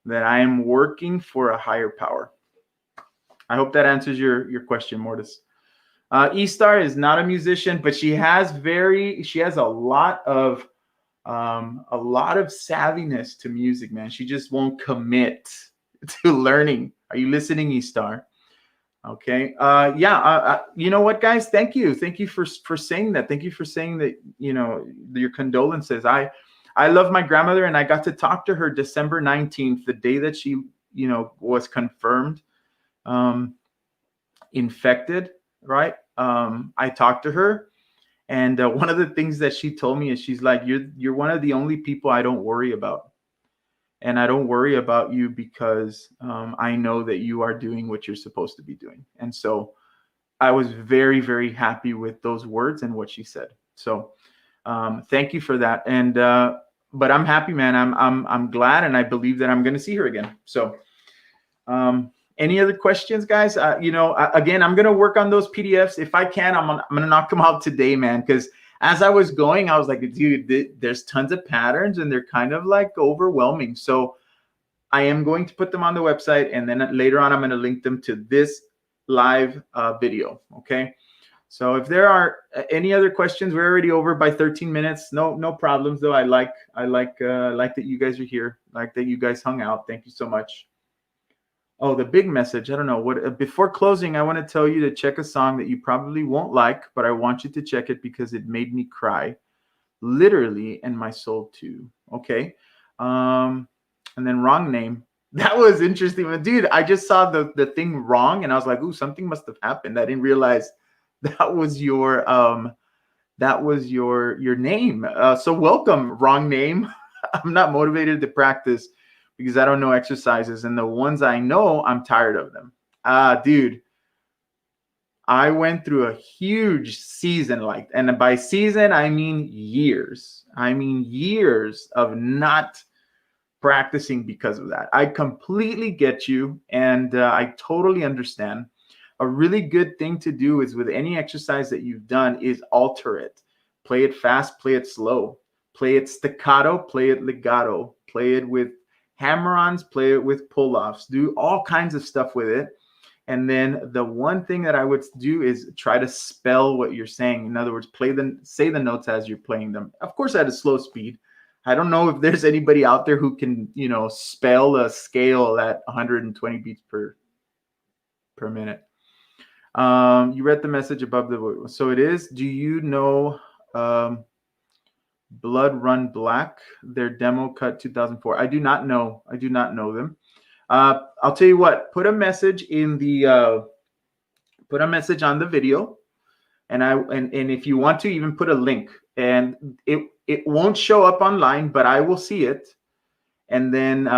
that I am working for a higher power. I hope that answers your question, Mortis. E-Star is not a musician, but she has a lot of savviness to music, man. She just won't commit to learning. Are you listening, E-Star? Okay. You know what, guys? Thank you for saying that. Thank you for saying that. Your condolences. I love my grandmother, and I got to talk to her December 19th, the day that she was confirmed infected. Right. I talked to her, and one of the things that she told me is, she's like, you're one of the only people I don't worry about. And I don't worry about you because I know that you are doing what you're supposed to be doing. And so I was very, very happy with those words and what she said. So thank you for that. And but I'm happy, man. I'm glad, and I believe that I'm going to see her again. So any other questions, guys? Again, I'm going to work on those PDFs. If I can, I'm going to knock them out today, man, because as I was going, I was like, dude, there's tons of patterns, and they're kind of like overwhelming. So I am going to put them on the website, and then later on, I'm going to link them to this live video. Okay. So if there are any other questions, we're already over by 13 minutes. No problems though. I like that you guys are here. Like that you guys hung out. Thank you so much. Oh, the big message. I don't know what. Before closing, I want to tell you to check a song that you probably won't like, but I want you to check it because it made me cry, literally, and my soul too. Okay. And then Wrong Name. That was interesting, dude. I just saw the thing wrong, and I was like, ooh, something must have happened. I didn't realize that was your name. So welcome, Wrong Name. I'm not motivated to practice because I don't know exercises, and the ones I know, I'm tired of them. Dude, I went through a huge season, and by season, I mean years. I mean years of not practicing because of that. I completely get you, and I totally understand. A really good thing to do is, with any exercise that you've done, is alter it. Play it fast, play it slow, play it staccato, play it legato, play it with hammer-ons, play it with pull-offs, do all kinds of stuff with it. And then the one thing that I would do is try to spell what you're saying. In other words, say the notes as you're playing them. Of course, at a slow speed. I don't know if there's anybody out there who can, spell a scale at 120 beats per minute. You read the message above the, so it is. Do you know Blood Run Black, their demo cut 2004? I do not know them. I'll tell you what, put a message in the put a message on the video, and if you want to, even put a link, and it won't show up online, but I will see it. And then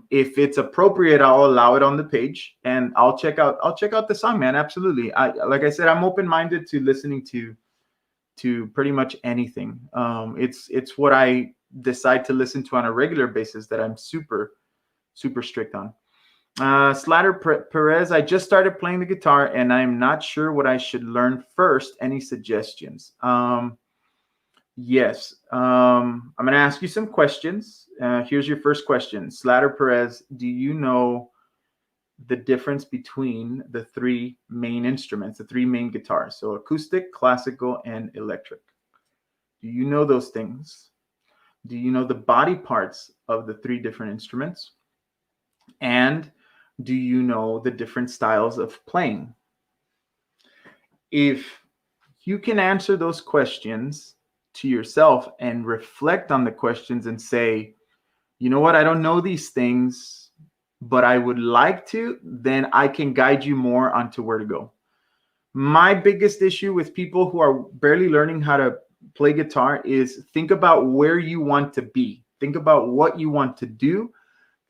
if it's appropriate, I'll allow it on the page, and I'll check out the song, man. Absolutely. Like I said, I'm open-minded to listening to pretty much anything. It's what I decide to listen to on a regular basis that I'm super strict on. Slatter Perez, I just started playing the guitar and I'm not sure what I should learn first. Any suggestions? Yes. I'm going to ask you some questions. Here's your first question. Slatter Perez, do you know the difference between the three main instruments, the three main guitars? So acoustic, classical, and electric. Do you know those things? Do you know the body parts of the three different instruments? And do you know the different styles of playing? If you can answer those questions to yourself and reflect on the questions and say, you know what, I don't know these things, but I would like to, then I can guide you more onto where to go. My biggest issue with people who are barely learning how to play guitar is think about where you want to be. Think about what you want to do.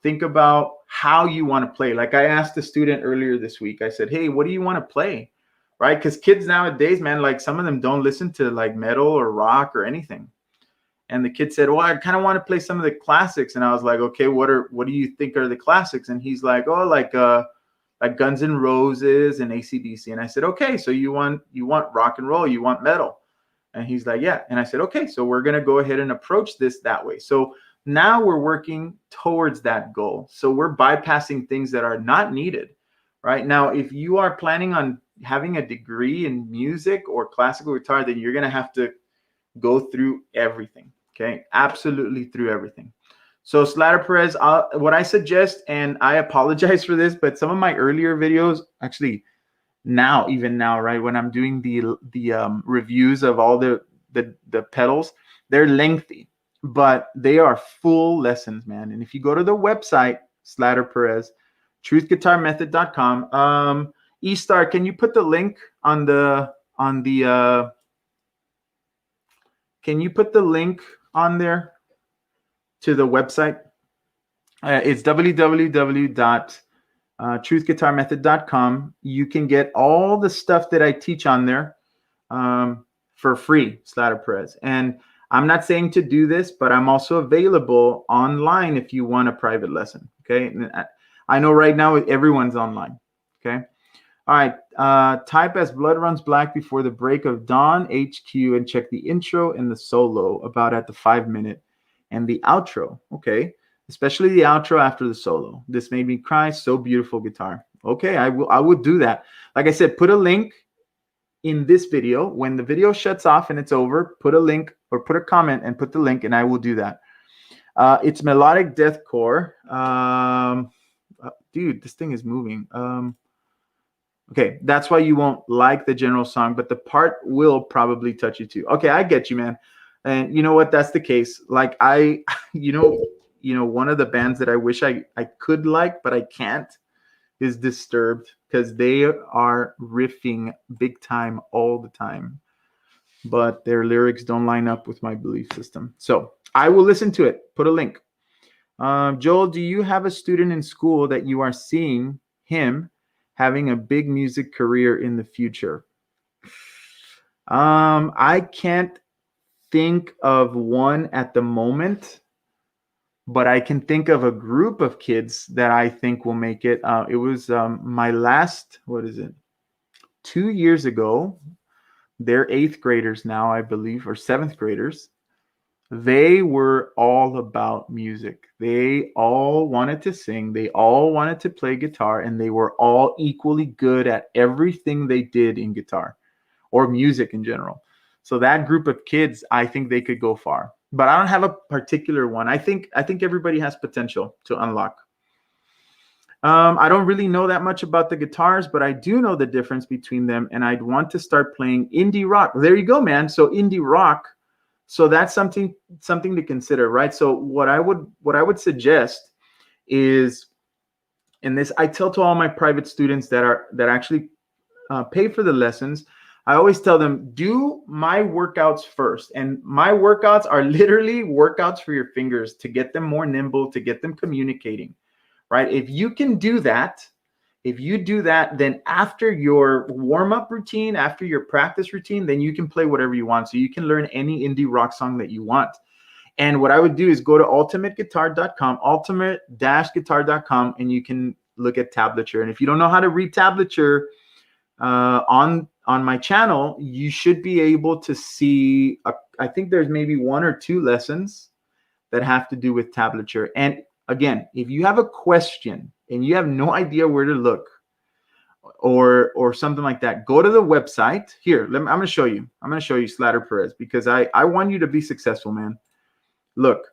Think about how you want to play. Like I asked a student earlier this week, I said, hey, what do you want to play? Right? Because kids nowadays, man, like some of them don't listen to like metal or rock or anything. And the kid said, well, I kind of want to play some of the classics. And I was like, okay, what do you think are the classics? And he's like, oh, like Guns N' Roses and AC/DC. And I said, okay, so you want rock and roll, you want metal. And he's like, yeah. And I said, okay, so we're going to go ahead and approach this that way. So now we're working towards that goal. So we're bypassing things that are not needed, right? Now, if you are planning on having a degree in music or classical guitar, then you're going to have to go through everything, okay? Absolutely through everything. So Slatter Perez, what I suggest, and I apologize for this, but some of my earlier videos, actually even now, right, when I'm doing the reviews of all the pedals, they're lengthy, but they are full lessons, man. And if you go to the website, Slatter Perez, truthguitarmethod.com, E-Star, can you put the link can you put the link on there to the website? It's www.truthguitarmethod.com. You can get all the stuff that I teach on there for free, Slatter Perez. And I'm not saying to do this, but I'm also available online if you want a private lesson, okay? And I know right now everyone's online, okay? All right, type as Blood Runs Black before the break of dawn, HQ, and check the intro and the solo about at the 5-minute and the outro, okay? Especially the outro after the solo. This made me cry, so beautiful guitar. Okay, I will do that. Like I said, put a link in this video. When the video shuts off and it's over, put a link or put a comment and put the link, and I will do that. It's melodic deathcore. Dude, this thing is moving. Okay, that's why you won't like the general song, but the part will probably touch you too. Okay, I get you, man. And you know what? That's the case. Like you know, one of the bands that I wish I could like, but I can't, is Disturbed, because they are riffing big time all the time, but their lyrics don't line up with my belief system. So I will listen to it. Put a link. Joel, do you have a student in school that you are seeing him having a big music career in the future? I can't think of one at the moment, but I can think of a group of kids that I think will make it. It was my last, 2 years ago. They're 8th graders now, I believe, or 7th graders. They were all about music. They all wanted to sing. They all wanted to play guitar, and they were all equally good at everything they did in guitar or music in general. So that group of kids, I think they could go far. But I don't have a particular one. I think everybody has potential to unlock. I don't really know that much about the guitars, but I do know the difference between them, and I'd want to start playing indie rock. There you go, man. So indie rock. So that's something to consider, right? So what I would suggest is, and this I tell to all my private students that actually pay for the lessons, I always tell them, do my workouts first. And my workouts are literally workouts for your fingers to get them more nimble, to get them communicating, right? If you can do that, if you do that, then after your warm-up routine, after your practice routine, then you can play whatever you want. So you can learn any indie rock song that you want. And what I would do is go to ultimateguitar.com, ultimate-guitar.com, and you can look at tablature. And if you don't know how to read tablature on my channel, you should be able to see, I think there's maybe 1 or 2 lessons that have to do with tablature. And again, if you have a question and you have no idea where to look or something like that, go to the website. Here, I'm going to show you. I'm going to show you Slatter Perez, because I want you to be successful, man. Look,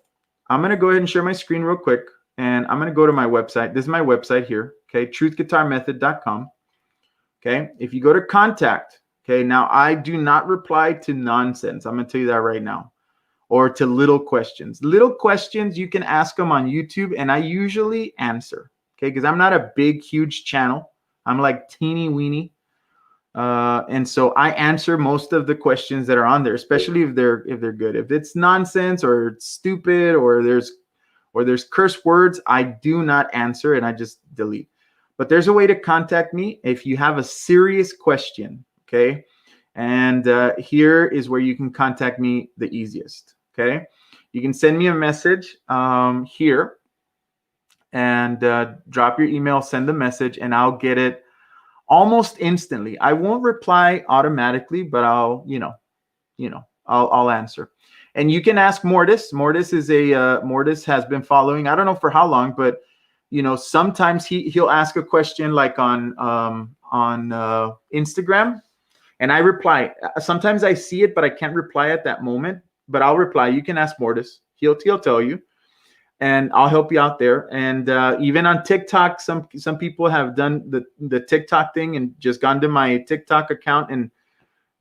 I'm going to go ahead and share my screen real quick, and I'm going to go to my website. This is my website here, okay, truthguitarmethod.com. Okay, if you go to contact, okay, now I do not reply to nonsense. I'm going to tell you that right now. Or to little questions. Little questions, you can ask them on YouTube, and I usually answer, okay, because I'm not a big, huge channel. I'm like teeny weeny. And so I answer most of the questions that are on there, especially if they're good. If it's nonsense or it's stupid or there's curse words, I do not answer and I just delete. But there's a way to contact me if you have a serious question, okay? And here is where you can contact me the easiest, okay? You can send me a message here and drop your email, send the message, and I'll get it almost instantly. I won't reply automatically, but I'll answer. And you can ask Mortis. Mortis has been following, I don't know for how long, but sometimes he'll ask a question like on Instagram, and I reply. Sometimes I see it, but I can't reply at that moment. But I'll reply. You can ask Mortis. He'll tell you, and I'll help you out there. And even on TikTok, some people have done the TikTok thing and just gone to my TikTok account and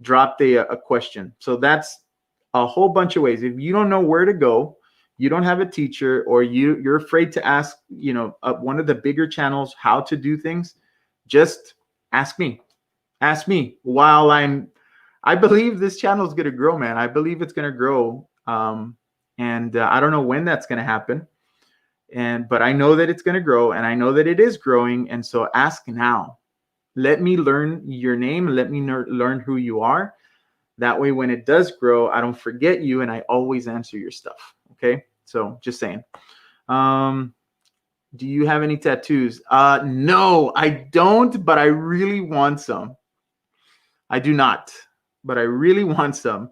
dropped a question. So that's a whole bunch of ways. If you don't know where to go, you don't have a teacher, or you're afraid to ask, one of the bigger channels how to do things, just ask me. Ask me while I believe this channel is going to grow, man. I believe it's going to grow. And I don't know when that's going to happen. But I know that it's going to grow, and I know that it is growing. And so ask now. Let me learn your name. Let me learn who you are. That way, when it does grow, I don't forget you, and I always answer your stuff. Okay? So just saying. Do you have any tattoos? No, I don't, but I really want some. I do not, but I really want some.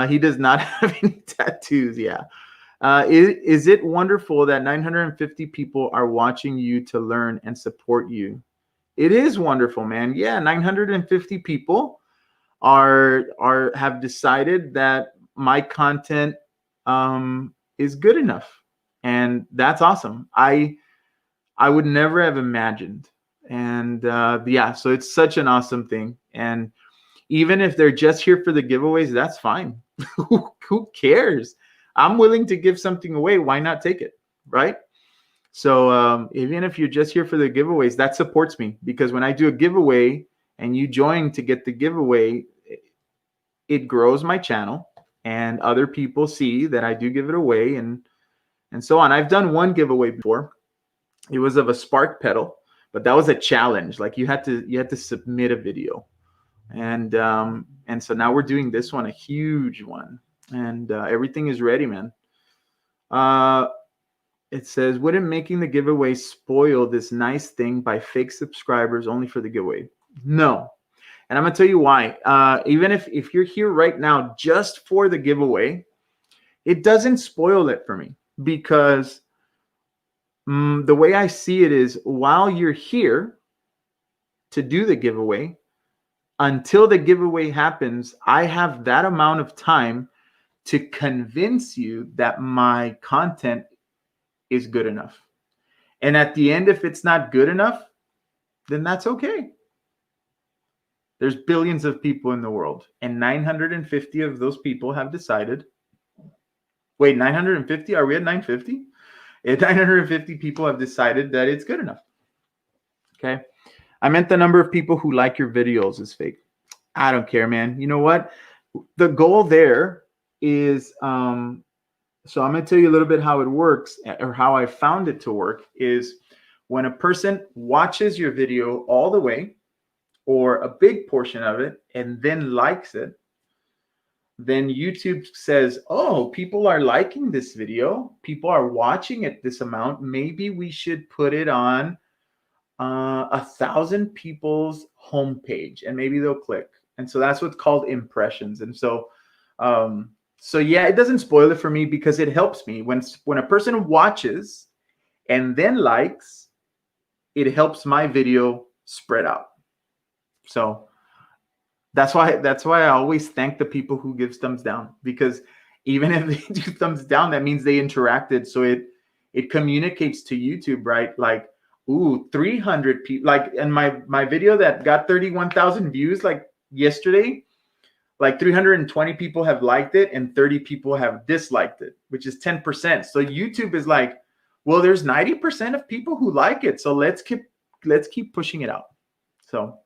He does not have any tattoos. Yeah. Is it wonderful that 950 people are watching you to learn and support you? It is wonderful, man. Yeah, 950 people have decided that my content is good enough, and that's awesome. I would never have imagined, and yeah, so it's such an awesome thing. And even if they're just here for the giveaways, that's fine. Who cares? I'm willing to give something away. Why not take it, right? So even if you're just here for the giveaways, that supports me, because when I do a giveaway and you join to get the giveaway, it grows my channel, and other people see that I do give it away, and so on. I've done one giveaway before. It was of a Spark pedal, but that was a challenge. Like you had to submit a video, and so now we're doing this one, a huge one. And everything is ready, man. It says, wouldn't making the giveaway spoil this nice thing by fake subscribers only for the giveaway? No. And I'm going to tell you why. Even if you're here right now just for the giveaway, it doesn't spoil it for me, because the way I see it is, while you're here to do the giveaway, until the giveaway happens, I have that amount of time to convince you that my content is good enough. And at the end, if it's not good enough, then that's okay. There's billions of people in the world, and 950 of those people have decided. Wait, 950? Are we at 950? 950 people have decided that it's good enough. Okay. I meant the number of people who like your videos is fake. I don't care, man. You know what? The goal there is, so I'm going to tell you a little bit how it works, or how I found it to work, is when a person watches your video all the way or a big portion of it and then likes it, then YouTube says, oh, people are liking this video. People are watching it this amount. Maybe we should put it on 1,000 people's homepage, and maybe they'll click. And so that's what's called impressions. And so, so yeah, it doesn't spoil it for me because it helps me when a person watches and then likes, it helps my video spread out. So that's why I always thank the people who give thumbs down, because even if they do thumbs down, that means they interacted. So it communicates to YouTube, right? Like, ooh, 300 people, like in my video that got 31,000 views like yesterday, like 320 people have liked it and 30 people have disliked it, which is 10%. So YouTube is like, well, there's 90% of people who like it, so let's keep pushing it out. So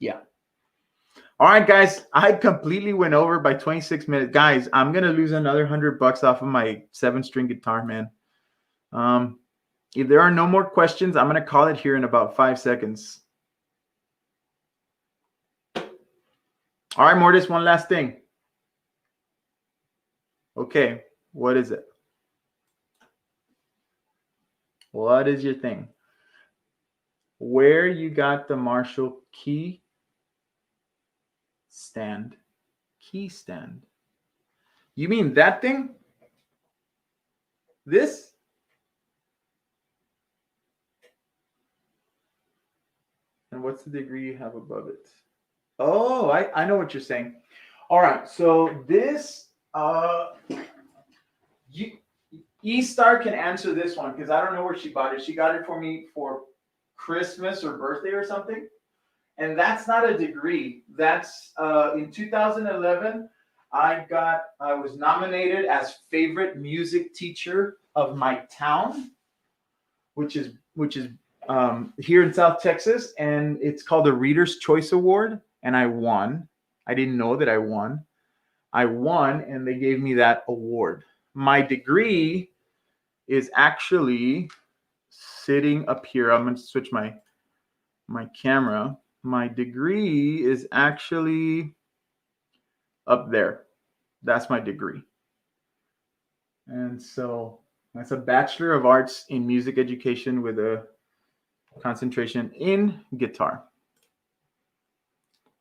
yeah. All right, guys, I completely went over by 26 minutes. Guys, I'm going to lose another $100 off of my 7-string guitar, man. If there are no more questions, I'm going to call it here in about 5 seconds. All right, Mortis, one last thing. Okay, what is it? What is your thing? Where you got the Marshall key stand? Key stand. You mean that thing? This? And what's the degree you have above it? Oh, I know what you're saying. All right, so this, E-Star can answer this one because I don't know where she bought it. She got it for me for Christmas or birthday or something. And that's not a degree. That's in 2011, I was nominated as favorite music teacher of my town, which is here in South Texas, and it's called the Reader's Choice Award, and I won. I didn't know that I won. I won, and they gave me that award. My degree is actually sitting up here. I'm going to switch my camera. My degree is actually up there. That's my degree. And so that's a Bachelor of Arts in Music Education with a concentration in guitar.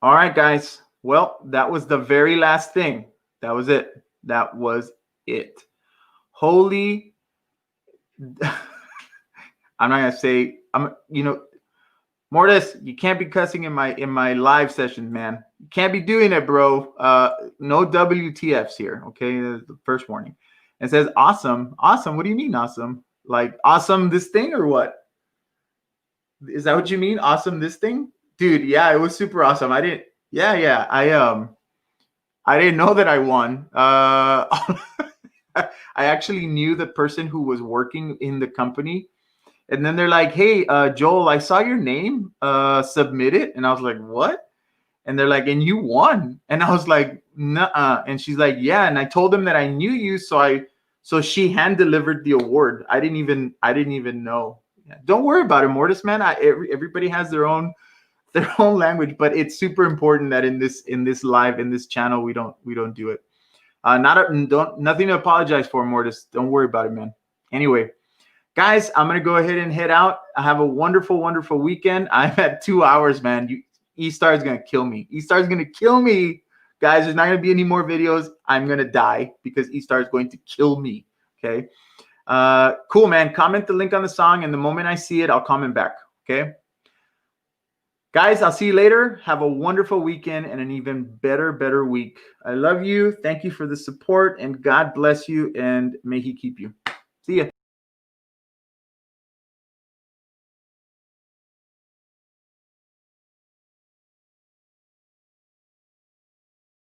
All right, guys. Well, that was the very last thing. That was it. That was it. Holy. I'm not going to say, Mortis, you can't be cussing in my live sessions, man. You can't be doing it, bro. No WTFs here, okay? The first warning. It says awesome. Awesome. What do you mean awesome? Like awesome this thing or what? Is that what you mean? Awesome this thing? Dude, yeah, it was super awesome. I didn't know that I won. I actually knew the person who was working in the company. And then they're like, hey, Joel, I saw your name submitted. And I was like, what? And they're like, and you won. And I was like, nuh-uh. And she's like, yeah. And I told them that I knew you. So she hand delivered the award. I didn't even know. Yeah. Don't worry about it, Mortis, man. Everybody has their own language, but it's super important that in this live, in this channel, we don't do it. Nothing to apologize for, Mortis. Don't worry about it, man. Anyway. Guys, I'm going to go ahead and head out. I have a wonderful, wonderful weekend. I'm at 2 hours, man. E-Star is going to kill me. E-Star is going to kill me. Guys, there's not going to be any more videos. I'm going to die because E-Star is going to kill me. Okay? Cool, man. Comment the link on the song, and the moment I see it, I'll comment back. Okay? Guys, I'll see you later. Have a wonderful weekend and an even better week. I love you. Thank you for the support, and God bless you, and may He keep you. See ya.